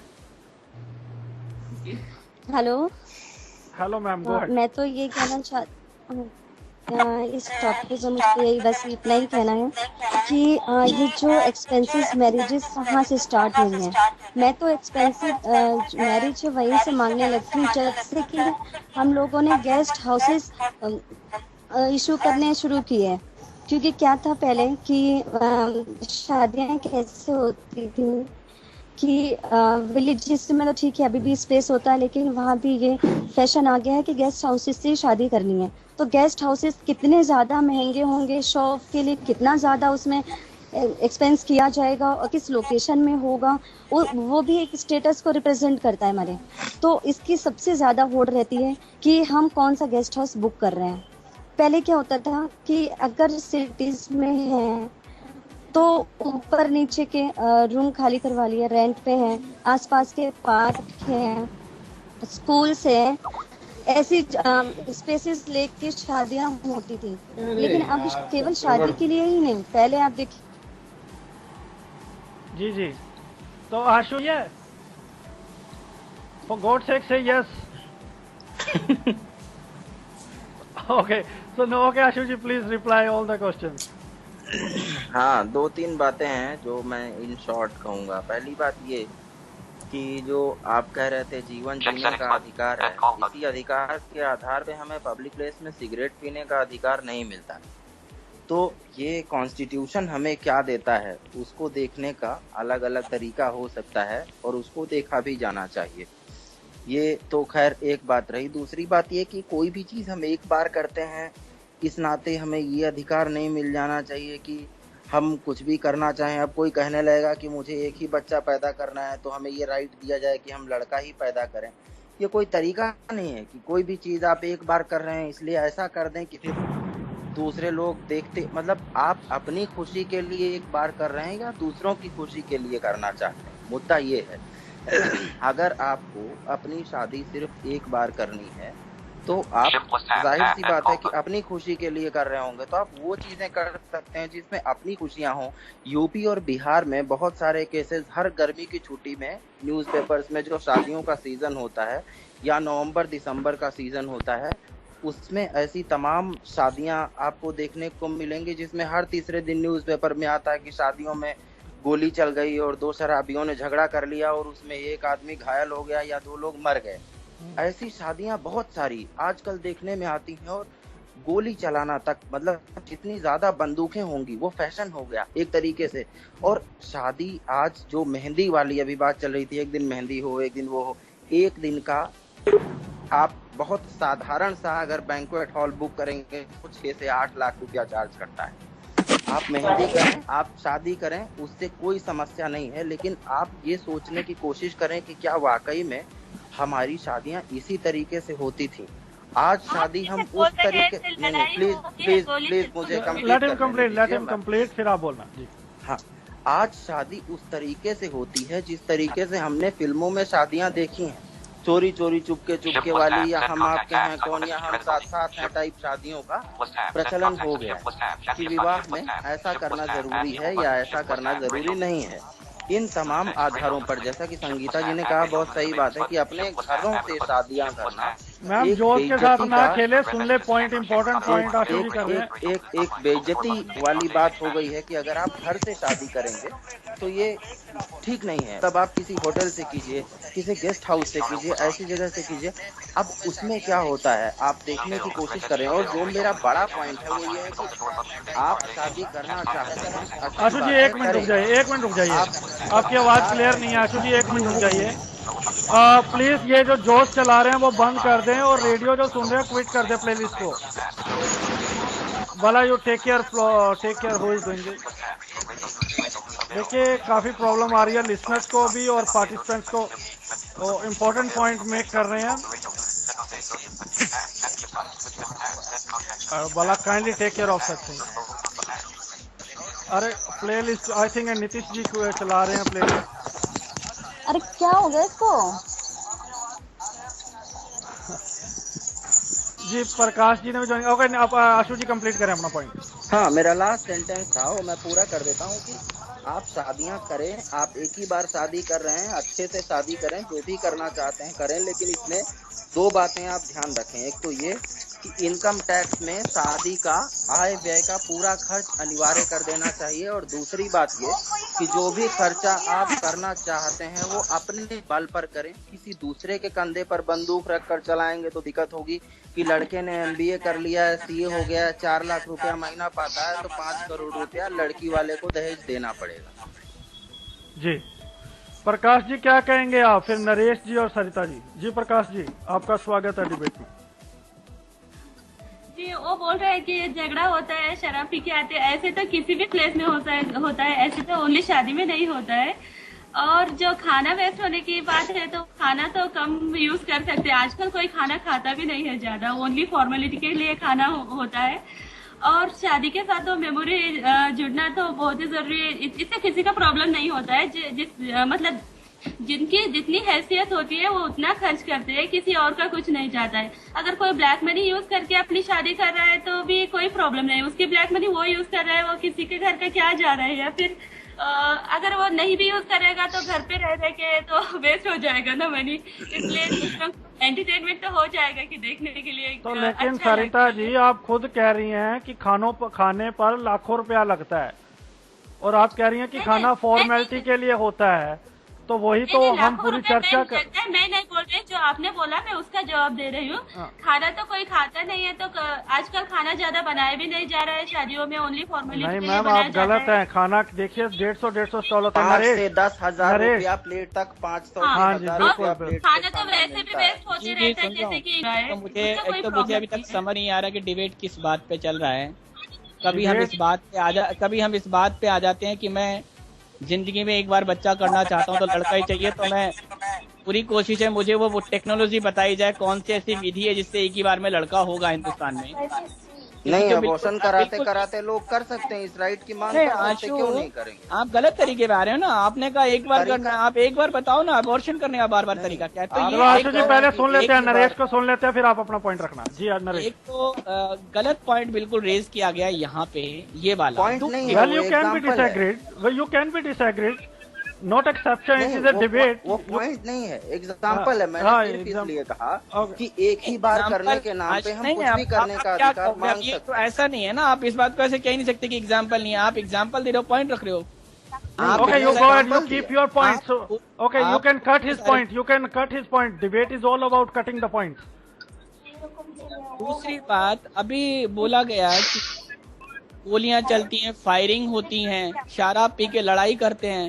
Hello. Hello ma'am, go ahead. मैं तो ये कहना इस टॉपिक पे जो मुझे यही बस इतना ही कहना है कि ये जो एक्सपेंसिव मैरिजेस कहाँ से स्टार्ट हुई हैं। मैं तो एक्सपेंसिव मैरिज वहीं से मांगने लगती हूँ जब से कि हम लोगों ने गेस्ट हाउसेस इशू करने शुरू किए। क्योंकि क्या था पहले कि शादियाँ कैसे होती थी कि विलेजेस में तो ठीक है, अभी भी स्पेस होता है, लेकिन वहाँ भी ये फैशन आ गया है कि गेस्ट हाउसेस से शादी करनी है। तो गेस्ट हाउसेस कितने ज़्यादा महंगे होंगे, शो ऑफ के लिए कितना ज़्यादा उसमें एक्सपेंस किया जाएगा और किस लोकेशन में होगा, वो भी एक स्टेटस को रिप्रेजेंट करता है हमारे। तो इसकी सबसे ज़्यादा होड़ रहती है कि हम कौन सा गेस्ट हाउस बुक कर रहे हैं। पहले क्या होता था कि अगर सिटीज़ में है तो ऊपर नीचे के रूम खाली करवा लिए, रेंट पे हैं, आसपास के पार्क हैं, स्कूल्स हैं, ऐसी स्पेसेस लेके शादियां होती थी। लेकिन अब केवल शादी के लिए ही नहीं, पहले आप देखिए। जी जी, तो आशु ये for God's sake say yes. Okay, so no, okay Ashu ji, please reply all the questions. हाँ, 2-3 बातें हैं जो मैं इन शॉर्ट कहूंगा। पहली बात ये कि जो आप कह रहे थे जीवन जीने का अधिकार है, इसी अधिकार के आधार पे हमें पब्लिक प्लेस में सिगरेट पीने का अधिकार नहीं मिलता। तो ये कॉन्स्टिट्यूशन हमें क्या देता है उसको देखने का अलग अलग तरीका हो सकता है और उसको देखा भी जाना चाहिए। ये तो खैर एक बात रही। दूसरी बात ये कि कोई भी चीज़ हम एक बार करते हैं, इस नाते हमें ये अधिकार नहीं मिल जाना चाहिए कि हम कुछ भी करना चाहें। अब कोई कहने लगेगा कि मुझे एक ही बच्चा पैदा करना है तो हमें ये राइट दिया जाए कि हम लड़का ही पैदा करें। ये कोई तरीका नहीं है कि कोई भी चीज़ आप एक बार कर रहे हैं इसलिए ऐसा कर दें कि फिर दूसरे लोग देखते, मतलब आप अपनी खुशी के लिए एक बार कर रहे हैं या दूसरों की खुशी के लिए करना चाहते हैं, मुद्दा ये है। अगर आपको अपनी शादी सिर्फ एक बार करनी है तो आप जाहिर सी बात है कि अपनी खुशी के लिए कर रहे होंगे तो आप वो चीजें कर सकते हैं जिसमें अपनी खुशियां हों। यूपी और बिहार में बहुत सारे केसेस हर गर्मी की छुट्टी में न्यूज़पेपर्स में जो शादियों का सीजन होता है या नवंबर दिसंबर का सीजन होता है उसमें ऐसी तमाम शादियां आपको देखने को मिलेंगी जिसमें हर तीसरे दिन न्यूज़पेपर में आता है कि शादियों में गोली चल गई और 2 शराबियों ने झगड़ा कर लिया और उसमें एक आदमी घायल हो गया या 2 लोग मर गए। ऐसी शादियां बहुत सारी आजकल देखने में आती हैं और गोली चलाना तक, मतलब जितनी ज्यादा बंदूकें होंगी वो फैशन हो गया एक तरीके से। और शादी आज जो मेहंदी वाली अभी बात चल रही थी, एक दिन मेहंदी हो एक दिन वो हो, एक दिन का आप बहुत साधारण सा अगर बैंक्वेट हॉल बुक करेंगे तो 6 से 8 लाख रुपया चार्ज करता है। आप मेहंदी करें, आप शादी करें, उससे कोई समस्या नहीं है, लेकिन आप ये सोचने की कोशिश करें कि क्या वाकई में हमारी शादियां इसी तरीके से होती थी। आज शादी हम उस तरीके नहीं, प्लीज मुझे कंप्लीट फिर आप बोलना जी। हाँ, आज शादी उस तरीके से होती है जिस तरीके से हमने फिल्मों में शादियां देखी हैं, चोरी चोरी चुपके वाली या हम आपके हैं कौन या हम साथ साथ हैं टाइप शादियों का प्रचलन हो गया कि विवाह में ऐसा करना जरूरी है या ऐसा करना जरूरी नहीं है। इन तमाम आधारों पर जैसा कि संगीता जी ने कहा, बहुत सही बात है कि अपने घरों से शादियां करना मैम जोश के साथ ना खेले, सुन ले पॉइंट, इम्पोर्टेंट पॉइंट आशु जी कर रहे हैं। एक बेइज्जती वाली बात हो गई है कि अगर आप घर से शादी करेंगे तो ये ठीक नहीं है। तब आप किसी होटल से कीजिए, किसी गेस्ट हाउस से कीजिए, ऐसी जगह से कीजिए। अब उसमें क्या होता है आप देखने की कोशिश करें। और जो मेरा बड़ा पॉइंट है वो ये है कि आप शादी करना चाहते हैं। आशु जी 1 मिनट रुक जाइए, 1 मिनट रुक जाइए, आपकी आवाज क्लियर नहीं है आशु जी, 1 मिनट रुक जाइए प्लीज। ये जो जोश चला रहे हैं वो बंद कर दें और रेडियो जो सुन रहे हैं क्विट कर दें प्लेलिस्ट को। भला you take care who is doing it. देखिए काफी प्रॉब्लम आ रही है लिसनर्स को भी और पार्टिसिपेंट्स को, तो इम्पोर्टेंट पॉइंट मेक कर रहे हैं। भला kindly take care of such thing. अरे playlist I think Nitish ji को चला रहे हैं प्लेलिस्ट। अरे क्या हो गया इसको? जी प्रकाश जी ने भी ज्वाइन। ओके, आप आशु जी कंप्लीट करें अपना पॉइंट। हाँ, मेरा लास्ट सेंटेंस था वो मैं पूरा कर देता हूँ कि आप शादियां करें, आप एक ही बार शादी कर रहे हैं, अच्छे से शादी करें, जो भी करना चाहते हैं करें, लेकिन इसमें 2 बातें आप ध्यान रखें। एक तो ये कि इनकम टैक्स में शादी का आय व्यय का पूरा खर्च अनिवार्य कर देना चाहिए। और दूसरी बात ये कि जो भी खर्चा आप करना चाहते हैं वो अपने बल पर करें, किसी दूसरे के कंधे पर बंदूक रखकर चलाएंगे तो दिक्कत होगी कि लड़के ने MBA कर लिया है, CA हो गया है, 4 लाख रुपया महीना पाता है तो 5 करोड़ रुपया लड़की वाले को दहेज देना पड़ेगा। जी प्रकाश जी क्या कहेंगे आप, फिर नरेश जी और सरिता जी। जी प्रकाश जी आपका स्वागत है डिबेट में। जी, वो बोल रहे हैं कि झगड़ा होता है, शराब पी के आते हैं, ऐसे तो किसी भी प्लेस में होता है, ऐसे तो ओनली शादी में नहीं होता है। और जो खाना वेस्ट होने की बात है, तो खाना तो कम यूज कर सकते हैं। आजकल कोई खाना खाता भी नहीं है ज्यादा, ओनली फॉर्मेलिटी के लिए खाना होता है। और शादी के साथ तो मेमोरी जुड़ना तो बहुत ही जरूरी है। इससे किसी का प्रॉब्लम नहीं होता है। मतलब जिनकी जितनी हैसियत होती है वो उतना खर्च करते हैं, किसी और का कुछ नहीं जाता है। अगर कोई ब्लैक मनी यूज करके अपनी शादी कर रहा है तो भी कोई प्रॉब्लम नहीं, उसकी ब्लैक मनी वो यूज कर रहा है, वो किसी के घर का क्या जा रहा है। या फिर अगर वो नहीं भी यूज करेगा तो घर पे रह के तो वेस्ट हो जाएगा ना मनी, इसलिए एंटरटेनमेंट तो हो जाएगा कि देखने के लिए तो लेकिन अच्छा सरिता जी, आप खुद कह रही हैं कि खाने पर लाखों रुपया लगता है, और आप कह रही हैं कि खाना फॉर्मेलिटी के लिए होता है, तो वही तो हम पूरी चर्चा कर। मैं नहीं बोल रही, जो आपने बोला मैं उसका जवाब दे रही हूँ। खाना तो कोई खाता नहीं है, तो आजकल खाना ज्यादा बनाया भी नहीं जा रहा है शादियों में, ओनली फॉर्मेलिटी। नहीं मैम, आप गलत हैं। खाना देखिए 150 स्टॉल होता है। 5 से 10,000 रुपया प्लेट तक, 500 हाँ जी, बिल्कुल खाना तो वैसे भी वेस्ट होते रहता है, जैसे कि मुझे अभी तक समझ नहीं आ रहा कि डिबेट किस बात पे चल रहा है। कभी हम इस बात पे आ जाते हैं कि मैं जिंदगी में एक बार बच्चा करना चाहता हूँ तो लड़का ही चाहिए, तो मैं पूरी कोशिश है मुझे वो टेक्नोलॉजी बताई जाए, कौन सी ऐसी विधि है जिससे एक ही बार में लड़का होगा हिंदुस्तान में। नहीं, अबॉर्शन कराते लोग कर सकते हैं, इस राइट की मांग करते, क्यों नहीं करेंगे? आप गलत तरीके पे आ रहे हो ना। आपने कहा एक बार करना, आप एक बार बताओ ना, अबॉर्शन करने का बार बार तरीका क्या है? तो ये आशु जी पहले सुन लेते हैं, नरेश को सुन लेते हैं, फिर आप अपना पॉइंट रखना। जी नरेश। एक तो गलत पॉइंट बिल्कुल रेज किया गया यहाँ पे, ये वाला पॉइंट नहीं है, well you can be disagreed, not exception, it is a debate. वो पॉइंट नहीं है, एग्जांपल है। मैंने सिर्फ इसलिए कहा कि एक ही बार करने के नाम पे हम कुछ भी करने का अधिकार मांग सकते हैं। तो ऐसा नहीं है ना, आप इस बात को ऐसे कह ही नहीं सकते कि एग्जांपल नहीं है। आप एग्जांपल दे रहे हो, पॉइंट रख रहे हो। Okay, you go ahead, you keep your point. So, okay, you can cut his point. You can cut his point. Debate is all about cutting the points. दूसरी बात, अभी बोला गया कि गोलियां चलती हैं, फायरिंग होती हैं, शराब पी के लड़ाई करते हैं,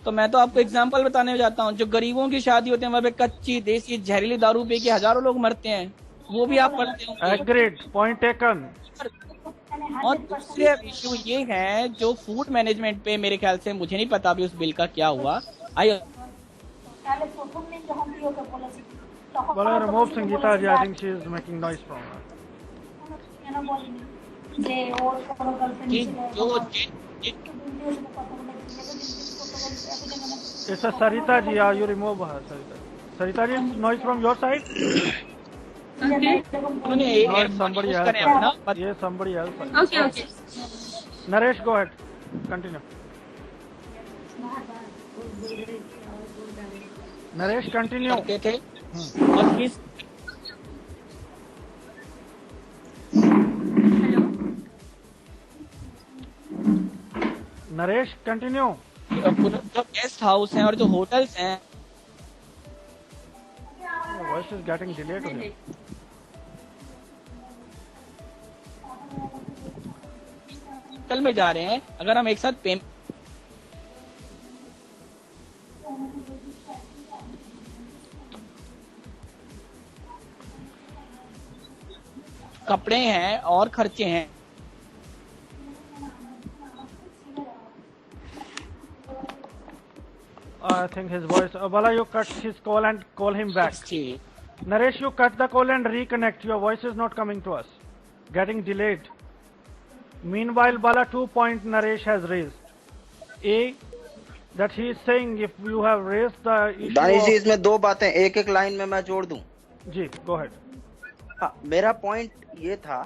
तो मैं तो आपको एग्जांपल बताने जाता हूँ। जो गरीबों की शादी होती है वहाँ पे कच्ची देसी जहरीली दारू पी के हजारों लोग मरते हैं, वो भी आप पढ़ते हो। Agreed, point taken. और दूसरे इशू ये है जो फूड मैनेजमेंट पे, मेरे ख्याल से, मुझे नहीं पता अभी उस बिल का क्या हुआ। Well, I removed Sangeeta ji. I think she is making noise from her. It's a Sarita ji. You remove her, Sarita. Sarita ji, noise from your side? Okay. No, it's somebody else. Yes, somebody else. Okay. Naresh, go ahead. Continue. Naresh, continue. करते थे और किस Naresh, continue. जो guest house हैं और जो hotels हैं, Your voice is getting delayed. Hotel में जा रहे हैं, अगर हम एक साथ पेमेंट, कपड़े हैं और खर्चे हैं, I think his voice. Bala, you cut his call and call him back. Naresh, you cut the call and reconnect. Your voice is not coming to us. Getting delayed. Meanwhile, Bala, 2 points Naresh has raised. A, that he is saying if you have raised the issue. Danish जी, इसमें 2 बातें एक line में मैं जोड़ दूं। जी, go ahead. हाँ, मेरा point ये था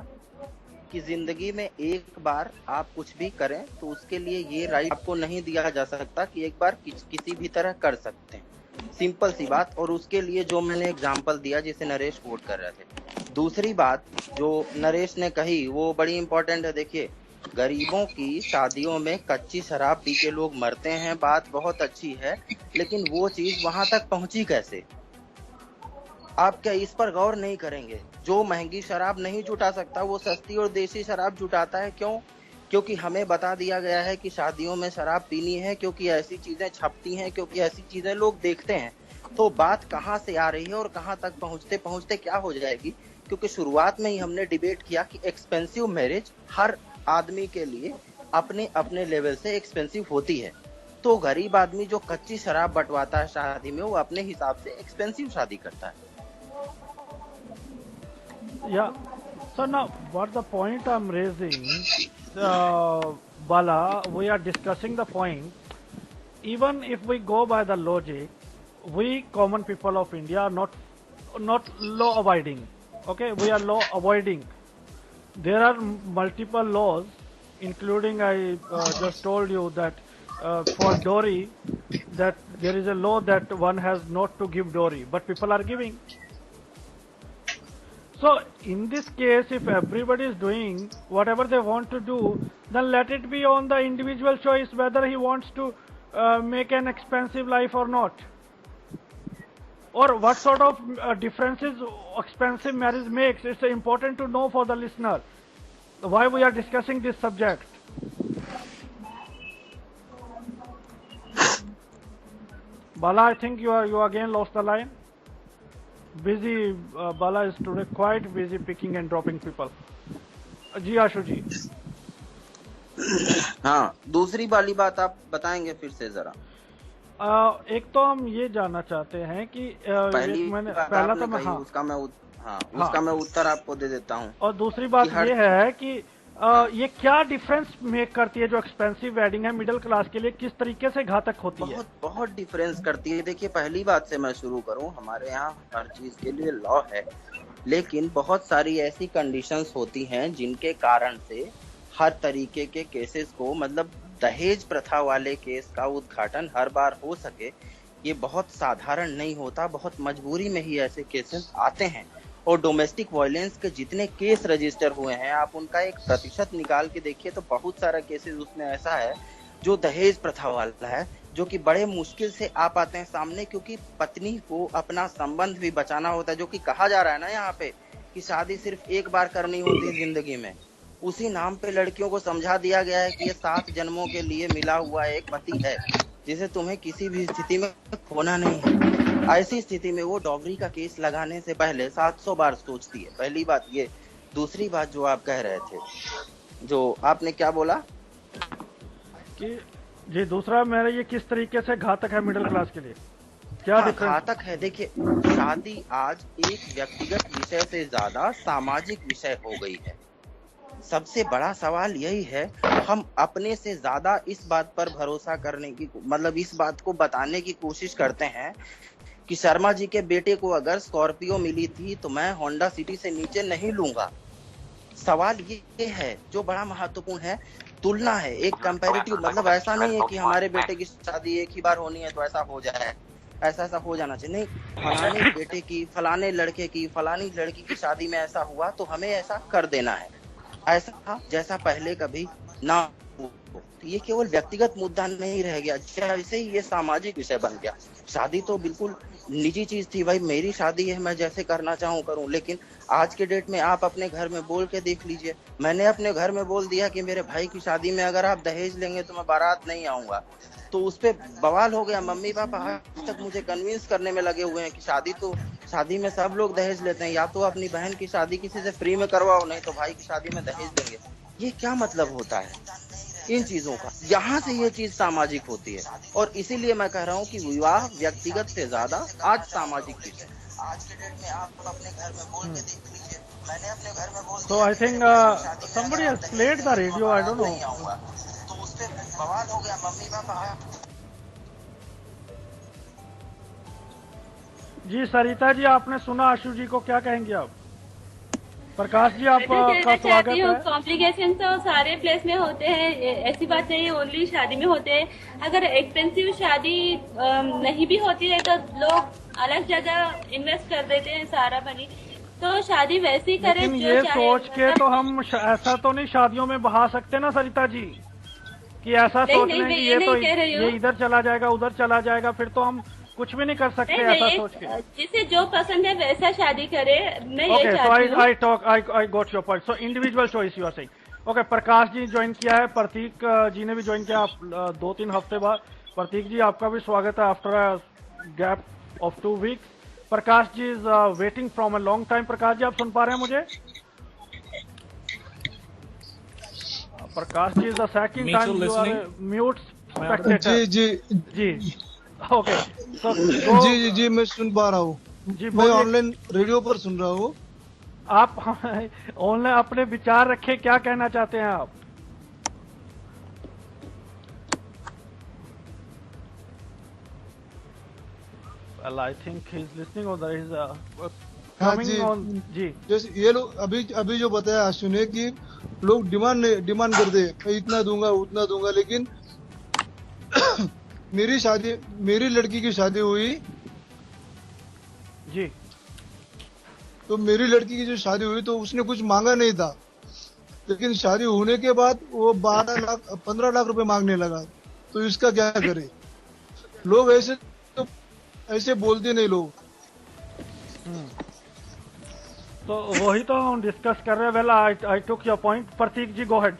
कि जिंदगी में एक बार आप कुछ भी करें तो उसके लिए ये राइट आपको नहीं दिया जा सकता कि एक बार किसी भी तरह कर सकते हैं। सिंपल सी बात। और उसके लिए जो मैंने एग्जांपल दिया जिसे नरेश कोट कर रहे थे। दूसरी बात जो नरेश ने कही वो बड़ी इंपॉर्टेंट है। देखिए, गरीबों की शादियों में कच्ची शराब पी के लोग मरते हैं, बात बहुत अच्छी है, लेकिन वो चीज वहां तक पहुंची कैसे? आप क्या इस पर गौर नहीं करेंगे? जो महंगी शराब नहीं जुटा सकता वो सस्ती और देसी शराब जुटाता है। क्यों? क्योंकि हमें बता दिया गया है कि शादियों में शराब पीनी है, क्योंकि ऐसी चीजें छपती हैं, क्योंकि ऐसी चीजें लोग देखते हैं। तो बात कहाँ से आ रही है और कहाँ तक पहुँचते पहुँचते क्या हो जाएगी क्योंकि शुरुआत में ही हमने डिबेट किया कि एक्सपेंसिव मैरिज हर आदमी के लिए अपने अपने लेवल से एक्सपेंसिव होती है। तो गरीब आदमी जो कच्ची शराब बंटवाता है शादी में, वो अपने हिसाब से एक्सपेंसिव शादी करता है। Yeah. So now, what the point I'm raising, Bala, we are discussing the point. Even if we go by the logic, we common people of India are not law abiding. Okay, we are law avoiding. There are multiple laws, including I just told you that for dowry, that there is a law that one has not to give dowry, but people are giving. So in this case, if everybody is doing whatever they want to do, then let it be on the individual choice whether he wants to make an expensive life or not, or what sort of differences expensive marriage makes. It's important to know for the listener why we are discussing this subject. Bala, I think you again lost the line. Busy, Bala is today quite busy picking and dropping people. जी आशु जी। हाँ, दूसरी वाली बात आप बताएंगे फिर से जरा। एक तो हम ये जानना चाहते हैं कि पहला तो मैं उसका मैं उत्तर आपको दे देता हूँ। और दूसरी बात ये है कि ये क्या डिफरेंस मेक करती है जो एक्सपेंसिव वेडिंग है मिडिल क्लास के लिए, किस तरीके से घातक होती है? बहुत डिफरेंस करती है। देखिए, पहली बात से मैं शुरू करूं, हमारे यहाँ हर चीज के लिए लॉ है, लेकिन बहुत सारी ऐसी कंडीशंस होती हैं जिनके कारण से हर तरीके के केसेस को, मतलब दहेज प्रथा वाले केस का उद्घाटन हर बार हो सके, ये बहुत साधारण नहीं होता। बहुत मजबूरी में ही ऐसे केसेस आते हैं। और डोमेस्टिक वायलेंस के जितने केस रजिस्टर हुए हैं, आप उनका एक प्रतिशत निकाल के देखिए तो बहुत सारा केसेस उसमें ऐसा है जो दहेज प्रथा वाला है, जो कि बड़े मुश्किल से आ पाते हैं सामने, क्योंकि पत्नी को अपना संबंध भी बचाना होता है। जो कि कहा जा रहा है ना यहाँ पे कि शादी सिर्फ एक बार करनी होती है जिंदगी में, उसी नाम पे लड़कियों को समझा दिया गया है कि ये 7 जन्मों के लिए मिला हुआ एक पति है जिसे तुम्हें किसी भी स्थिति में खोना नहीं है। ऐसी स्थिति में वो डॉगरी का केस लगाने से पहले 700 बार सोचती है। पहली बात ये। दूसरी बात जो आप कह रहे थे, जो आपने क्या बोला कि जी दूसरा मेरा, ये किस तरीके से घातक है मिडिल क्लास के लिए, क्या घातक है? देखिए, शादी आज एक व्यक्तिगत विषय से ज्यादा सामाजिक विषय हो गई है। सबसे बड़ा सवाल यही है, हम अपने से ज्यादा इस बात पर भरोसा करने की, मतलब इस बात को बताने की कोशिश करते हैं कि शर्मा जी के बेटे को अगर स्कॉर्पियो मिली थी तो मैं होंडा सिटी से नीचे नहीं लूंगा। सवाल ये है जो बड़ा महत्वपूर्ण है, तुलना है, एक कंपैरेटिव। मतलब ऐसा नहीं है कि हमारे बेटे की शादी एक ही बार होनी है तो ऐसा हो जाए, ऐसा हो जाना चाहिए। नहीं, फलाने बेटे की, फलाने लड़के की, फलानी लड़की की शादी में ऐसा हुआ तो हमें ऐसा कर देना है, ऐसा जैसा पहले कभी ना हो। ये केवल व्यक्तिगत मुद्दा नहीं रह गया, जैसे ही ये सामाजिक विषय बन गया। शादी तो बिल्कुल निजी चीज थी, भाई मेरी शादी है, मैं जैसे करना चाहूँ करूँ। लेकिन आज के डेट में आप अपने घर में बोल के देख लीजिए, मैंने अपने घर में बोल दिया कि मेरे भाई की शादी में अगर आप दहेज लेंगे तो मैं बारात नहीं आऊंगा, तो उस पे बवाल हो गया। मम्मी पापा आज तक मुझे कन्विंस करने में लगे हुए हैं कि शादी में सब लोग दहेज लेते हैं, या तो अपनी बहन की शादी किसी से फ्री में करवाओ, नहीं तो भाई की शादी में दहेज देंगे। ये क्या मतलब होता है इन चीजों का? यहाँ से ये चीज सामाजिक होती है, और इसीलिए मैं कह रहा हूँ कि विवाह व्यक्तिगत से ज्यादा आज सामाजिक विषय। आज के डेट में आप अपने घर में बोल के देख लीजिए, मैंने अपने घर में बोल। So I think somebody has played the radio, I don't know. तो उस पे बवाल हो गया, मम्मी पापा। जी सरिता जी, आपने सुना आशु जी को, क्या कहेंगे आप? प्रकाश जी, आपका स्वागत है। कॉम्प्लिकेशन तो सारे प्लेस में होते हैं, ऐसी बात नहीं ओनली शादी में होते हैं। अगर एक्सपेंसिव शादी नहीं भी होती है तो लोग अलग जगह इन्वेस्ट कर देते हैं सारा मनी, तो शादी वैसी करें। लेकिन ये सोच के तो हम ऐसा तो नहीं शादियों में बहा सकते ना सरिता जी, कि ऐसा सोच लें कि ये तो ये इधर चला जाएगा उधर चला जाएगा, फिर तो हम कुछ भी नहीं कर सकते ऐसा सोच के। जिसे जो पसंद है वैसा शादी करे, मैं ये चाहती हूँ। I got your point. So individual choice you are saying. Okay, Prakash ji join किया है, प्रतीक जी ने भी ज्वाइन किया 2-3 हफ्ते बाद। प्रतीक जी, आपका भी स्वागत है after a gap of 2 weeks. Prakash ji is waiting from a long time. Prakash ji आप सुन पा रहे हैं मुझे? Prakash ji is the second time you are mute spectator. जी ओके. सो जी मैं सुन पा रहा हूँ. मैं ऑनलाइन रेडियो पर सुन रहा हूँ. आप ऑनलाइन अपने विचार रखे, क्या कहना चाहते हैं आप? Well, I think he's listening or there is coming on. जी जैसे ये लोग अभी जो बताया आशु ने कि लोग डिमांड करते हैं, मैं इतना दूंगा उतना दूंगा, लेकिन मेरी लड़की की शादी हुई जी, तो मेरी लड़की की जो शादी हुई तो उसने कुछ मांगा नहीं था, लेकिन शादी होने के बाद वो 15 लाख रुपए मांगने लगा. तो इसका क्या करे? लोग ऐसे बोलते नहीं लोग. तो वही तो हम डिस्कस कर रहे हैं. Well I took your point. Prateek ji go head.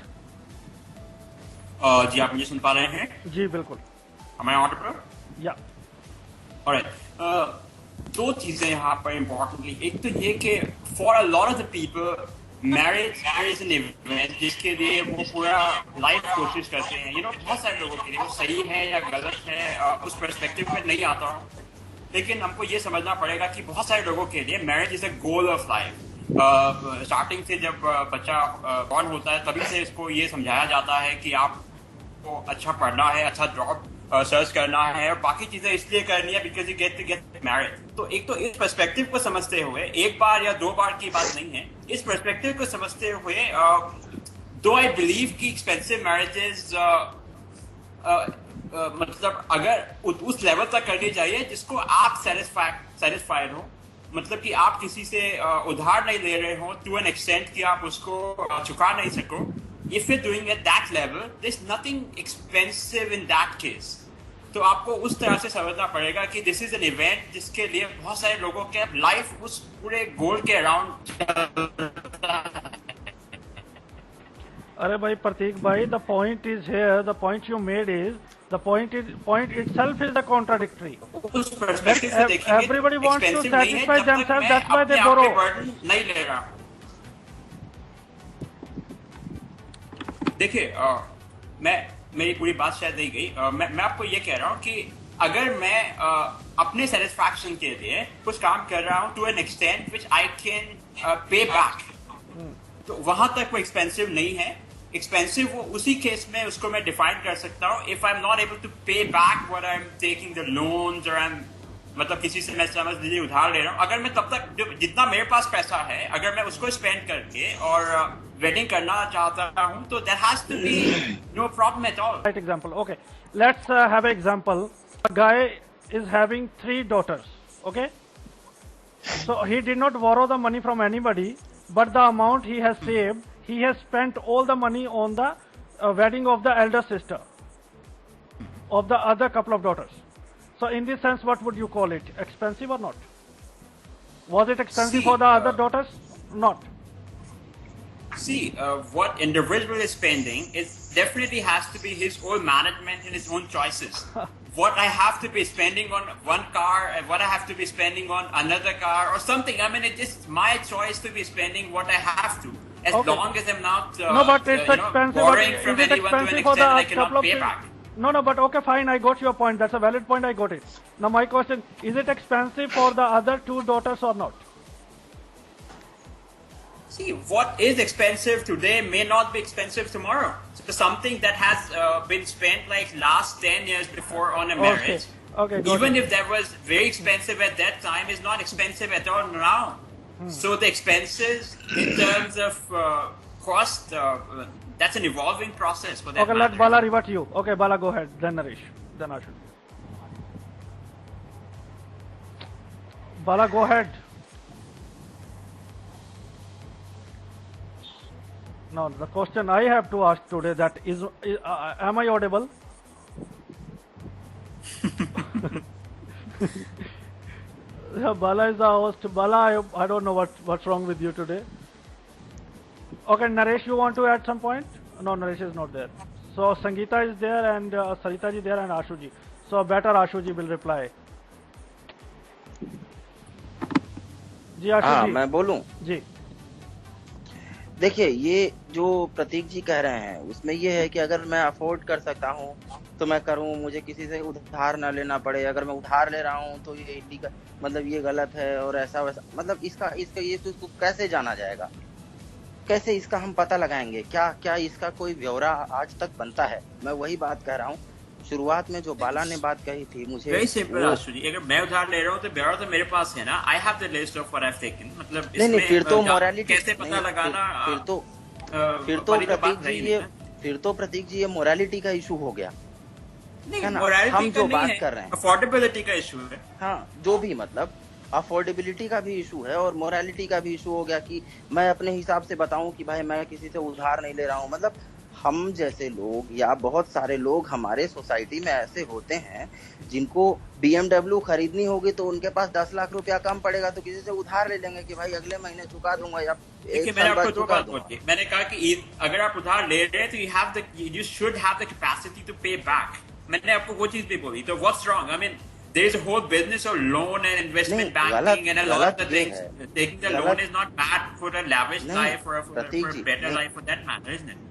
जी आप मुझे सुन पा रहे हैं? जी बिल्कुल. Am I audible? या Alright. दो चीजें यहाँ पर इम्पोर्टेंटली. एक तो ये कि for a lot of the people marriage is an event जिसके लिए वो पूरा लाइफ कोशिश करते हैं. बहुत सारे लोगों के लिए वो सही है या गलत है उस पर्सपेक्टिव में नहीं आता हूँ, लेकिन हमको ये समझना पड़ेगा कि बहुत सारे लोगों के लिए marriage is a goal of life. Starting से जब बच्चा बॉर्न होता है तभी से इसको ये समझाया जाता है कि आपको अच्छा पढ़ना है, अच्छा जॉब सर्च करना है और बाकी चीजें इसलिए करनी है बिकॉज यू गेट मैरिड. तो एक तो इस पर्सपेक्टिव को समझते हुए, एक बार या 2 बार की बात नहीं है, इस पर्सपेक्टिव को समझते हुए दो आई बिलीव कि एक्सपेंसिव मैरिजेस मतलब अगर उस लेवल तक करनी चाहिए जिसको आप सेटिस्फाइड हो. मतलब कि आप किसी से उधार नहीं ले रहे हो टू एन एक्सटेंट कि आप उसको चुका नहीं सको. If you're doing at that level, there's nothing expensive in that case. तो आपको उस तरह से समझना पड़ेगा कि this is an event जिसके लिए बहुत सारे लोगों के लाइफ उस पूरे गोल के अराउंड चलता है. अरे भाई प्रतीक भाई, the point is here, the point you made is, the point itself is the contradictory. उस perspective से देखेंगे everybody wants to expensive नहीं है satisfy जब तक themselves, मैं that's why they अपने आप borrow. पे burden नहीं ले रहा. देखिए मेरी पूरी बात शायद नहीं गई. मैं आपको ये कह रहा हूँ कि अगर मैं अपने सेटिस्फैक्शन के लिए कुछ काम कर रहा हूँ to an extent which I can pay back, तो वहां तक वो एक्सपेंसिव नहीं है. एक्सपेंसिव वो उसी केस में उसको मैं डिफाइन कर सकता हूँ if I am not able to pay back what I am taking the loans, और आई एम मतलब किसी से मैं समझ लीजिए उधार ले रहा हूँ. अगर मैं तब तक जितना मेरे पास पैसा है अगर मैं उसको स्पेंड करके और वेडिंग करना चाहता हूँ तो there has to be no problem at all. Right example. Okay, let's have an example. A guy is having 3 daughters. Okay, so he did not borrow the money from anybody, but the amount he has saved, he has spent all the money on the wedding of the elder sister of the other couple of daughters. So in this sense, what would you call it? Expensive or not? Was it expensive for the other daughters? Not. See, what individual is spending is definitely has to be his own management and his own choices. What I have to be spending on one car and what I have to be spending on another car or something. I mean, it's just my choice to be spending what I have to, as long as I'm not no, but it's expensive. borrowing But from is it anyone to an expensive for extent the that I cannot couple of pay things? back. No, but okay, fine. I got your point. That's a valid point. I got it. Now my question: is it expensive for the other 2 daughters or not? See, what is expensive today may not be expensive tomorrow. So something that has been spent like last 10 years before on a marriage, okay, even if that was very expensive at that time, is not expensive at all now. So the expenses in terms of cost, that's an evolving process for that Okay, let Bala revert you. Okay, Bala, go ahead. Then Naresh. Then Ashwin. Bala, go ahead. No, the question I have to ask today that is am I audible? Yeah, Bala is the host. Bala, I don't know what's wrong with you today. Okay, Naresh, you want to add some point? No, Naresh is not there. So Sangeeta is there and Sarita ji there and Ashu ji. So better Ashu ji will reply. जी आशु हाँ जी। मैं बोलूं? जी देखिए, ये जो प्रतीक जी कह रहे हैं उसमें ये है कि अगर मैं अफोर्ड कर सकता हूँ तो मैं करूँ, मुझे किसी से उधार ना लेना पड़े। अगर मैं उधार ले रहा हूँ तो ये इलीगल, मतलब ये गलत है और ऐसा वैसा, मतलब इसका इसका ये तो इसको कैसे जाना जाएगा, कैसे इसका हम पता लगाएंगे? क्या क्या इसका कोई ब्यौरा आज तक बनता है? मैं वही बात कह रहा हूँ, शुरुआत में जो बाला ने बात कही थी, मुझे वेरी सिंपल वो आशु जी, अगर मैं उधार ले रहा हूँ तो ब्यौरा तो मेरे पास है ना। I have the list of what I have taken. मतलब नहीं नहीं, फिर तो इसमें मोरालिटी कैसे पता लगाना, फिर तो वाली तो बात प्रतीक है जी ही नहीं ये ना। फिर तो प्रतीक जी ये मोरालिटी का इशू हो गया नहीं, है ना? morality हम का जो नहीं बात है, कर रहे हैं, अफोर्डेबिलिटी का इशू है। हाँ जो भी, मतलब अफोर्डेबिलिटी का भी इशू है और मोरालिटी का भी इशू हो गया कि मैं अपने हिसाब से बताऊं कि भाई मैं किसी से उधार नहीं ले रहा हूं। मतलब हम जैसे लोग या बहुत सारे लोग हमारे सोसाइटी में ऐसे होते हैं जिनको BMW खरीदनी होगी तो उनके पास 10 लाख रुपया कम पड़ेगा तो किसी से उधार ले लेंगे कि भाई अगले महीने चुका दूंगा या देखिए, एक मैंने साल बाद आपको दो चुका बात दूंगा। बोली। मैंने कहा कि अगर आप उधार ले रहे हैं तो you should have the capacity to pay back। मैंने आपको वो चीज भी बोली। तो what's wrong? I mean, there is a whole business of loan and investment नहीं, banking and a lot of the गलत ये things. है। Taking the गलत- loan is not bad for a lavish नहीं, life or for Prateek a ji, better नहीं। life for that matter, isn't it?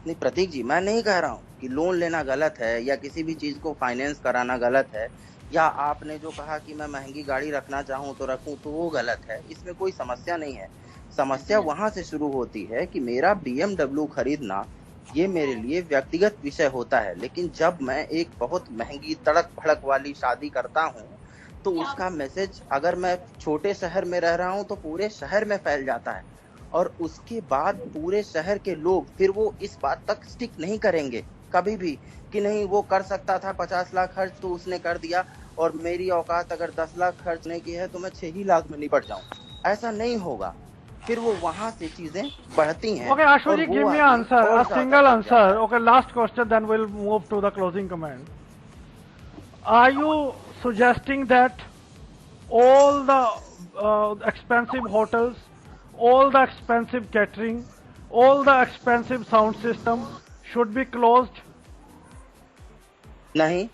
नहीं प्रतीक जी, मैं नहीं कह रहा हूँ कि लोन लेना गलत है या किसी भी चीज को फाइनेंस कराना गलत है, या आपने जो कहा कि मैं महंगी गाड़ी रखना चाहूँ तो रखूं तो वो गलत है। इसमें कोई समस्या नहीं है। समस्या वहां से शुरू होती है कि मेरा BMW खरीदना ये मेरे लिए व्यक्तिगत विषय होता है, लेकिन जब मैं एक बहुत महंगी तड़क भड़क वाली शादी करता हूँ तो उसका मैसेज, अगर मैं छोटे शहर में रह रहा हूँ तो पूरे शहर में फैल जाता है और उसके बाद पूरे शहर के लोग फिर वो इस बात तक स्टिक नहीं करेंगे कभी भी कि नहीं वो कर सकता था 50 लाख खर्च तो उसने कर दिया और मेरी औकात अगर 10 लाख खर्च नहीं की है तो मैं 6 ही लाख में निपट जाऊं। ऐसा नहीं होगा, फिर वो वहां से चीजें बढ़ती हैं। Okay, Ashu ji, give me an answer, a single answer. Okay, last question, then we'll move to the closing comment. Are you suggesting that all the expensive hotels, all the expensive catering, all the expensive sound system should be closed? नहीं,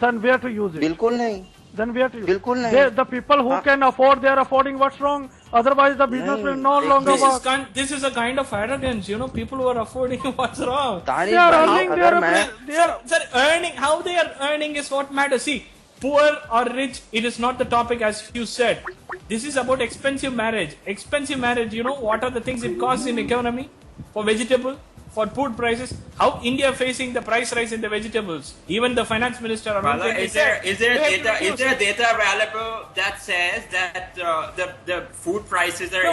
Then where to use it? बिल्कुल नहीं, Then where to use it? बिल्कुल नहीं। The people who can afford, they are affording. What's wrong? Otherwise, the business will no longer work. This is a kind of arrogance, you know. People who are affording, what's wrong? They are earning. They're earning. How they are earning is what matters. See, poor or rich, it is not the topic as you said. This is about expensive marriage. Expensive marriage, you know what are the things it costs in economy? For vegetable, for food prices. How India facing the price rise in the vegetables? Even the finance minister. Brother, is there data available that says that the food prices are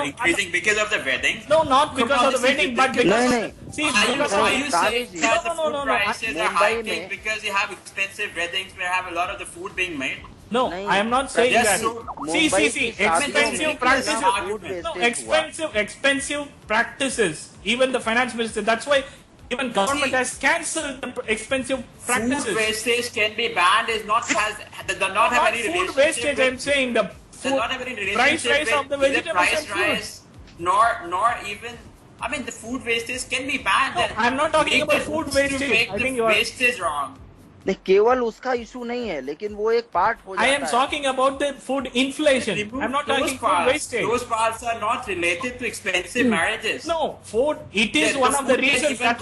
increasing because of the weddings? No, not because of the wedding, but because are you saying that the food prices are hiking because you have expensive weddings where have a lot of the food being made? No, I am not saying that. See, expensive practices. Even the finance minister. That's why even government has cancelled the expensive practices. Food wastage can be banned. Does not have any relationship. Food wastage. I'm saying the price rise of the vegetables and fruits. Nor even. I mean, the food wastage can be banned. No, I'm not talking about food wastage. I think you are. Wastage wrong. नहीं, केवल उसका issue नहीं है, लेकिन वो एक part हो जाता है। I am talking about the food inflation. I'm not talking food wastage. Those parts are not related to expensive marriages. No, food. It is one of the reasons that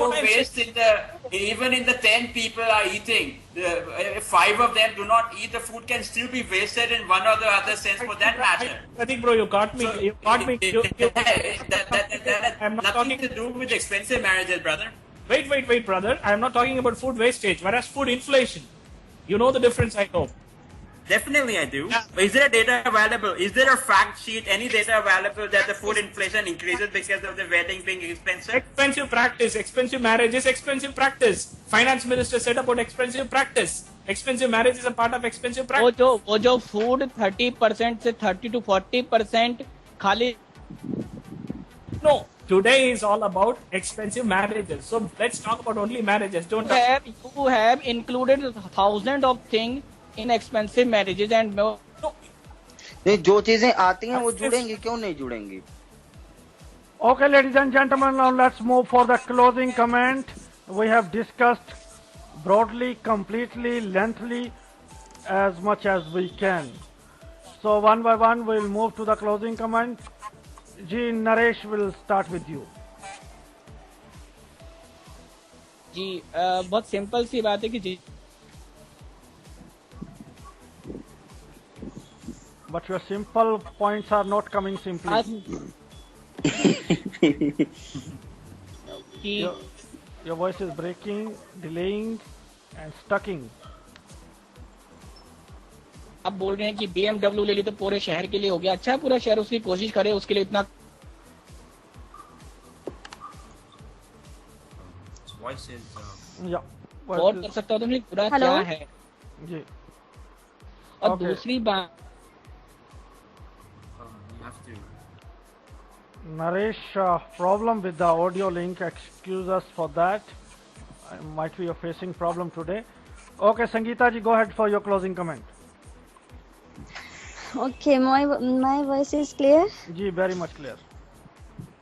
even in the 10 people are eating, if 5 of them do not eat, the food can still be wasted in one or the other sense for that matter. I think, bro, you got me. You got me. That has nothing to do with expensive marriages, brother. Wait, brother. I am not talking about food wastage, whereas food inflation. You know the difference, I know. Definitely I do. Yeah. Is there data available? Is there a fact sheet, any data available that the food inflation increases because of the weddings being expensive? Expensive practice. Expensive marriage is expensive practice. Finance minister said about expensive practice. Expensive marriage is a part of expensive practice. वो जो food 30% से 30 to 40% खाली. No. Today is all about expensive marriages. So let's talk about only marriages. You have included thousands of things in expensive marriages and no. नहीं, जो चीजें आती हैं वो जुड़ेंगी, क्यों नहीं जुड़ेंगी? Okay, ladies and gentlemen, now let's move for the closing comment. We have discussed broadly, completely, lengthily, as much as we can. So one by one, we'll move to the closing comment. Ji, Naresh will start with you. जी बहुत simple सी बात है कि But your simple points are not coming simply. Your voice is breaking, delaying, and stucking. आप बोल रहे हैं कि BMW ले ली तो पूरे शहर के लिए हो गया। अच्छा, पूरा शहर उसकी कोशिश करे, उसके लिए इतना और कर सकता हो तो नहीं, पूरा क्या है जी। और दूसरी बात, Naresh, problem with the audio link. Excuse us for that. Might be you're facing problem today. Okay, Sangeeta ji, go ahead for your closing comment. Okay, my voice is clear. Ji, very much clear.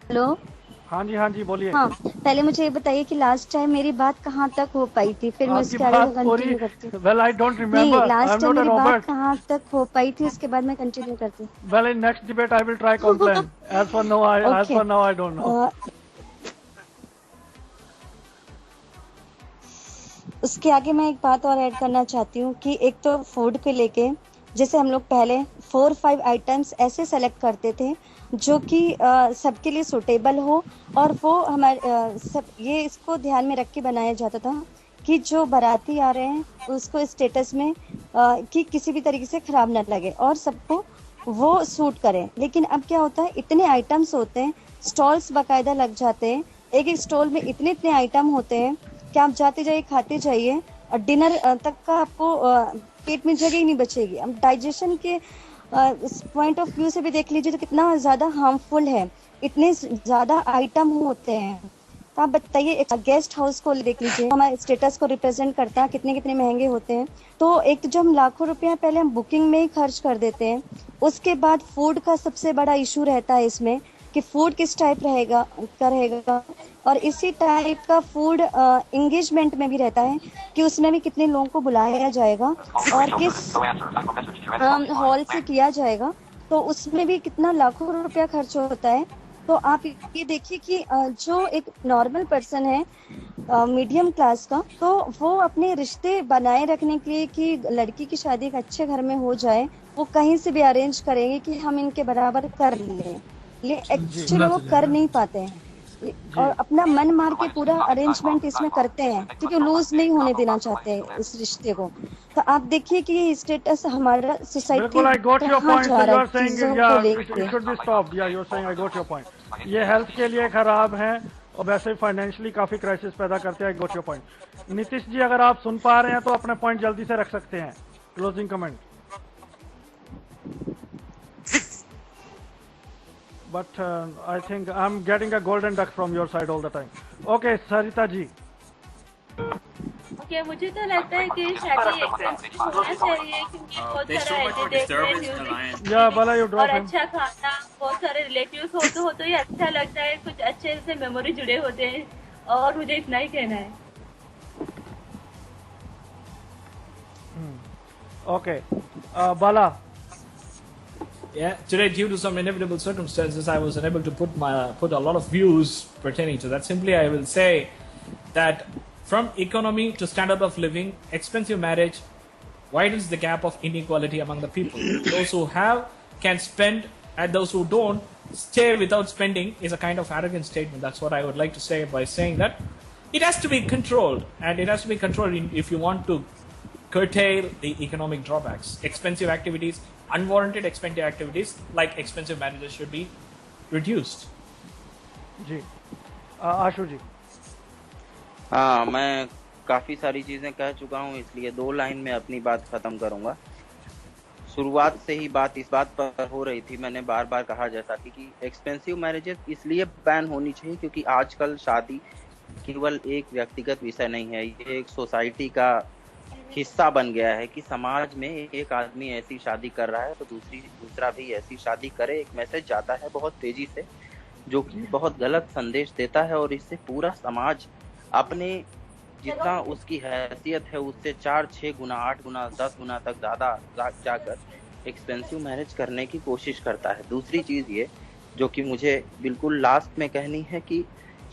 Hello. हाँ जी बोलिए। हाँ, पहले मुझे ये बताइए कि last time मेरी बात कहाँ तक हो पाई थी, फिर मैं उसके आगे कंटिन्यू करती हूँ। Well, I don't remember. नहीं, लास्ट टाइम मेरी बात Robert. कहाँ तक हो पाई थी, उसके बाद मैं कंटिन्यू करती हूँ। Well, in next debate I will try complain. As for now, I don't know. उसके आगे मैं एक बात और ऐड करना चाहती हूँ कि एक तो फूड को लेके, जैसे हम लोग पहले 4-5 आइटम्स ऐसे सेलेक्ट करते थे जो कि सबके लिए सूटेबल हो, और वो हमारे सब ये इसको ध्यान में रख के बनाया जाता था कि जो बाराती आ रहे हैं उसको स्टेटस में कि किसी भी तरीके से खराब ना लगे और सबको वो सूट करे। लेकिन अब क्या होता है, इतने आइटम्स होते हैं, स्टॉल्स बाकायदा लग जाते हैं, एक एक स्टॉल में इतने आइटम होते हैं कि आप जाते जाइए, खाते जाइए, और डिनर तक का आपको पेट में जगह ही नहीं बचेगी। अब डाइजेशन के इस पॉइंट ऑफ व्यू से भी देख लीजिए तो कितना ज्यादा हार्मफुल है, इतने ज्यादा आइटम होते हैं। तो आप बताइए, एक गेस्ट हाउस को देख लीजिए, हमारे स्टेटस को रिप्रेजेंट करता है, कितने महंगे होते हैं। तो एक तो जो हम लाखों रुपया पहले हम बुकिंग में ही खर्च कर देते हैं, उसके बाद फूड का सबसे बड़ा इशू रहता है इसमें कि फूड किस टाइप रहेगा, और इसी टाइप का फूड एंगेजमेंट में भी रहता है कि उसमें भी कितने लोगों को बुलाया जाएगा और किस हॉल से किया जाएगा, तो उसमें भी कितना लाखों रुपया खर्च होता है। तो आप ये देखिए कि जो एक नॉर्मल पर्सन है मीडियम क्लास का, तो वो अपने रिश्ते बनाए रखने के लिए कि लड़की की शादी एक अच्छे घर में हो जाए, वो कहीं से भी अरेंज करेंगे कि हम इनके बराबर कर लें, एक्चुअली वो कर नहीं पाते हैं और अपना मन मार के पूरा अरेंजमेंट इसमें करते हैं क्योंकि लूज नहीं होने देना चाहते हैं इस रिश्ते को। तो आप देखिए कि ये स्टेटस हमारा सोसाइटी ये हेल्थ के लिए खराब है और वैसे फाइनेंशियली काफी क्राइसिस पैदा करते हैं। गोट योर पॉइंट। नीतीश जी, अगर आप सुन पा रहे हैं तो अपने पॉइंट जल्दी से रख सकते हैं। Closing comment. But I think I'm getting a golden duck from your side all the time. Okay, Sarita ji. Okay, मुझे तो लगता है कि शादी एक्सपेंसिव होना चाहिए क्योंकि बहुत सारा एंटरटेनमेंट, म्यूजिक और अच्छा खाना, बहुत सारे रिलेटिव्स हो तो ये अच्छा लगता है, कुछ अच्छे से मेमोरी जुड़े होते हैं, और मुझे इतना ही कहना है। Okay, Bala. Yeah, today due to some inevitable circumstances, I was unable to put a lot of views pertaining to that. Simply, I will say that from economy to standard of living, expensive marriage widens the gap of inequality among the people. Those who have can spend, and those who don't stay without spending is a kind of arrogant statement. That's what I would like to say by saying that it has to be controlled, and it has to be controlled if you want to curtail the economic drawbacks. Expensive activities, unwarranted expensive activities like expensive marriages should be reduced. जी, आशु जी। हाँ, मैं काफी सारी चीजें कह चुका हूँ, इसलिए 2 line में अपनी बात खत्म करूंगा। शुरुआत से ही बात इस बात पर हो रही थी, मैंने बार बार कहा जैसा कि एक्सपेंसिव मैरिजेस इसलिए बैन होनी चाहिए क्योंकि आजकल शादी केवल एक व्यक्तिगत विषय नहीं है, ये एक सोसाइटी का हिस्सा बन गया है कि समाज में एक आदमी ऐसी शादी कर रहा है तो दूसरा भी ऐसी शादी करे। एक मैसेज जाता है बहुत तेजी से जो कि बहुत गलत संदेश देता है, और इससे पूरा समाज अपने जितना उसकी हैसियत है उससे 4-6 गुना, 8 गुना, 10 गुना तक ज्यादा जाकर एक्सपेंसिव मैरिज करने की कोशिश करता है। दूसरी चीज़ ये जो कि मुझे बिल्कुल लास्ट में कहनी है कि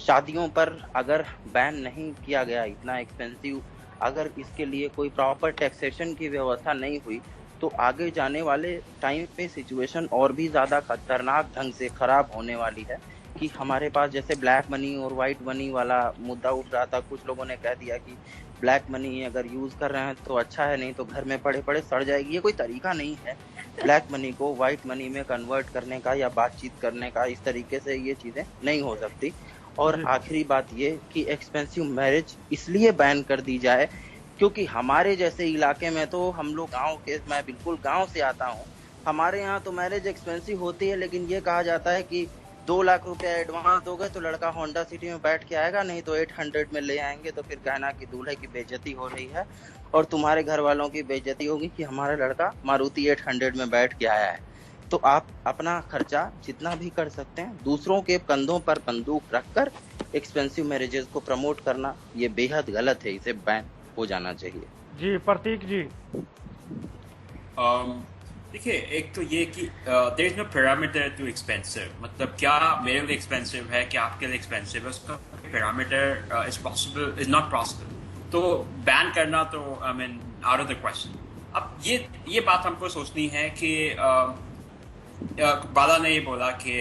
शादियों पर अगर बैन नहीं किया गया इतना एक्सपेंसिव, अगर इसके लिए कोई प्रॉपर टैक्सेशन की व्यवस्था नहीं हुई तो आगे जाने वाले टाइम पे सिचुएशन और भी ज़्यादा खतरनाक ढंग से ख़राब होने वाली है। कि हमारे पास जैसे ब्लैक मनी और वाइट मनी वाला मुद्दा उठ रहा था, कुछ लोगों ने कह दिया कि ब्लैक मनी अगर यूज़ कर रहे हैं तो अच्छा है, नहीं तो घर में पड़े पड़े सड़ जाएगी। ये कोई तरीका नहीं है ब्लैक मनी को वाइट मनी में कन्वर्ट करने का या बातचीत करने का। इस तरीके से ये चीज़ें नहीं हो सकती। और आखिरी बात ये कि एक्सपेंसिव मैरिज इसलिए बैन कर दी जाए क्योंकि हमारे जैसे इलाके में तो हम लोग गांव के, मैं बिल्कुल गांव से आता हूं, हमारे यहाँ तो मैरिज एक्सपेंसिव होती है लेकिन ये कहा जाता है कि 2 लाख रुपया एडवांस दोगे तो लड़का होंडा सिटी में बैठ के आएगा, नहीं तो 800 में ले आएंगे। तो फिर कहना कि दूल्हे की बेइज्जती हो रही है और तुम्हारे घर वालों की बेइज्जती होगी कि हमारा लड़का मारुति 800 में बैठ के आया है। तो आप अपना खर्चा जितना भी कर सकते हैं, दूसरों के कंधों पर बंदूक रखकर एक्सपेंसिव मैरिजेस को प्रमोट करना ये बेहद गलत है, इसे बैन हो जाना चाहिए। जी प्रतीक जी। देखिए, एक तो ये कि there is no parameter to expensive, मतलब क्या मेरे लिए एक्सपेंसिव है, क्या आपके लिए एक्सपेंसिव है, उसका parameter is possible, is not possible. तो बैन करना तो I mean out of the question. अब ये बात हमको सोचनी है कि बाला ने ये बोला कि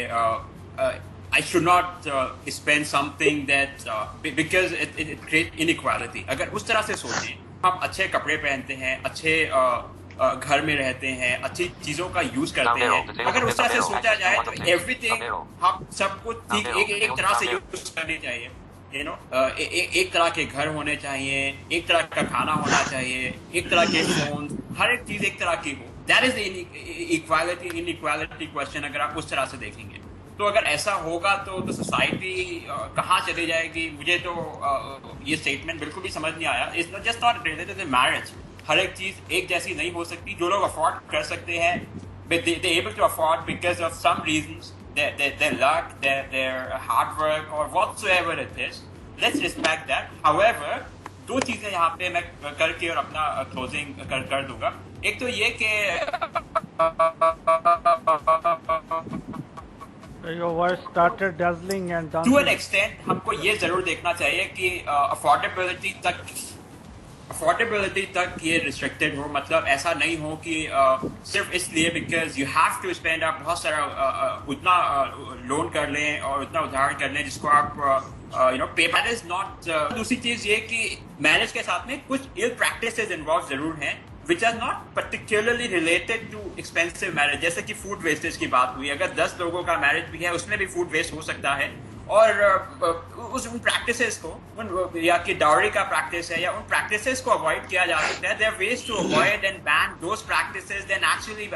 I should not spend something that because it create inequality। अगर उस तरह से सोचें, हम अच्छे कपड़े पहनते हैं, अच्छे घर में रहते हैं, अच्छी चीजों का यूज करते हैं, अगर उस तरह से सोचा जाए तो एवरीथिंग हम सब कुछ ठीक एक तरह से यूज करनी चाहिए। यू नो, एक तरह के घर होने चाहिए, एक तरह का खाना होना चाहिए, एक तरह के फोन, हर एक चीज एक तरह की हो। दैट इज इनइक्वालिटी क्वेश्चन अगर आप उस तरह से देखेंगे। तो अगर ऐसा होगा तो सोसाइटी कहाँ चली जाएगी। मुझे तो ये स्टेटमेंट बिल्कुल भी समझ नहीं आया। It's not just not related to marriage. हर एक चीज एक जैसी नहीं हो सकती। जो लोग अफोर्ड कर सकते हैं, they able to afford because of some reasons, their luck, their hard work or whatsoever it is. Let's respect that. However, दो चीजें यहाँ पे मैं करके और अपना क्लोजिंग कर दूंगा। एक तो ये कि Your voice started dazzling and dancing. To an extent, हमको ये जरूर देखना चाहिए कि अफोर्डेबिलिटी तक ये रिस्ट्रिक्टेड हो। मतलब ऐसा नहीं हो कि सिर्फ इसलिए because you have to spend, आप बहुत सारा उतना लोन कर लें और उतना उधार कर लें जिसको आप पे। That is not. दूसरी चीज ये कि मैरिज के साथ में कुछ इल प्रैक्टिसेस इन्वॉल्व जरूर हैं which are not particularly related to expensive marriage। जैसे कि फूड वेस्टेज की बात हुई, अगर 10 लोगों का मैरिज भी है उसमें भी फूड वेस्ट हो सकता है। और उन प्रैक्टिसेस को, या कि डाउरी का प्रैक्टिस है, या उन प्रैक्टिसेस को अवॉइड किया जा सकता है। There ways to avoid and ban those practices than actually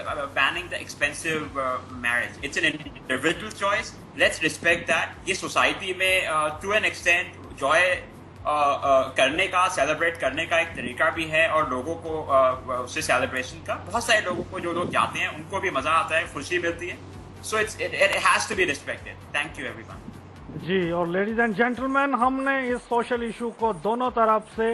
banning the expensive marriage. It's an individual choice, let's respect that. ये सोसाइटी में टू एन एक्सटेंट जॉय करने का, सेलिब्रेट करने का एक तरीका भी है और लोगों को उससे सेलिब्रेशन का, बहुत सारे लोगों को, जो लोग जाते हैं उनको भी मजा आता है, खुशी मिलती है। So it has to be respected. Thank you everyone. जी, और लेडीज एंड जेंटलमैन, हमने इस सोशल इशू को दोनों तरफ से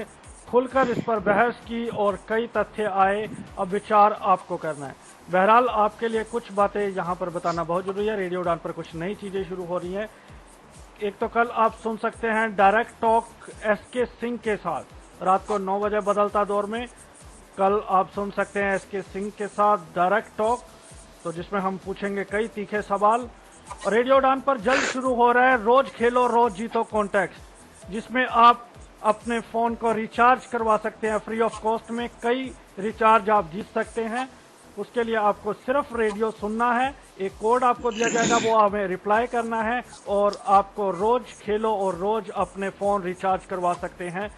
खुलकर इस पर बहस की और कई तथ्य आए। अब विचार आपको करना है। बहरहाल आपके लिए कुछ बातें यहाँ पर बताना बहुत जरूरी है। रेडियो उड़ान पर कुछ नई चीजें शुरू हो रही हैं। एक तो कल आप सुन सकते हैं डायरेक्ट टॉक एसके सिंह के साथ रात को 9 बजे बदलता दौर में। कल आप सुन सकते हैं एसके सिंह के साथ डायरेक्ट टॉक, तो जिसमें हम पूछेंगे कई तीखे सवाल। और रेडियो उड़ान पर जल्द शुरू हो रहा है रोज खेलो रोज जीतो कॉन्टेस्ट, जिसमें आप अपने फोन को रिचार्ज करवा सकते हैं फ्री ऑफ कॉस्ट में। कई रिचार्ज आप जीत सकते हैं। उसके लिए आपको सिर्फ रेडियो सुनना है। एक कोड आपको दिया जाएगा, वो हमें रिप्लाई करना है और आपको रोज खेलो और रोज अपने फोन रिचार्ज करवा सकते हैं।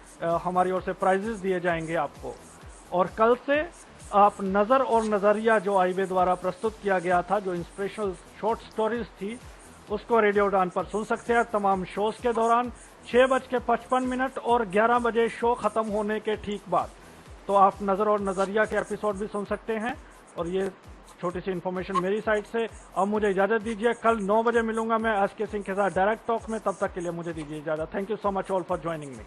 हमारी ओर से प्राइजेस दिए जाएंगे आपको। और कल से आप नज़र और नज़रिया जो आईबे द्वारा प्रस्तुत किया गया था, जो इंस्पिरेशनल शॉर्ट स्टोरीज थी, उसको रेडियो उड़ान पर सुन सकते हैं तमाम शोज के दौरान 6:55 और 11 बजे शो खत्म होने के ठीक बाद। तो आप नज़र और नज़रिया के एपिसोड भी सुन सकते हैं। और ये छोटी सी इन्फॉर्मेशन मेरी साइड से। अब मुझे इजाजत दीजिए। कल 9 बजे मिलूंगा मैं एसके सिंह के साथ डायरेक्ट टॉक में। तब तक के लिए मुझे दीजिए इजाजत। Thank you so much all for joining me.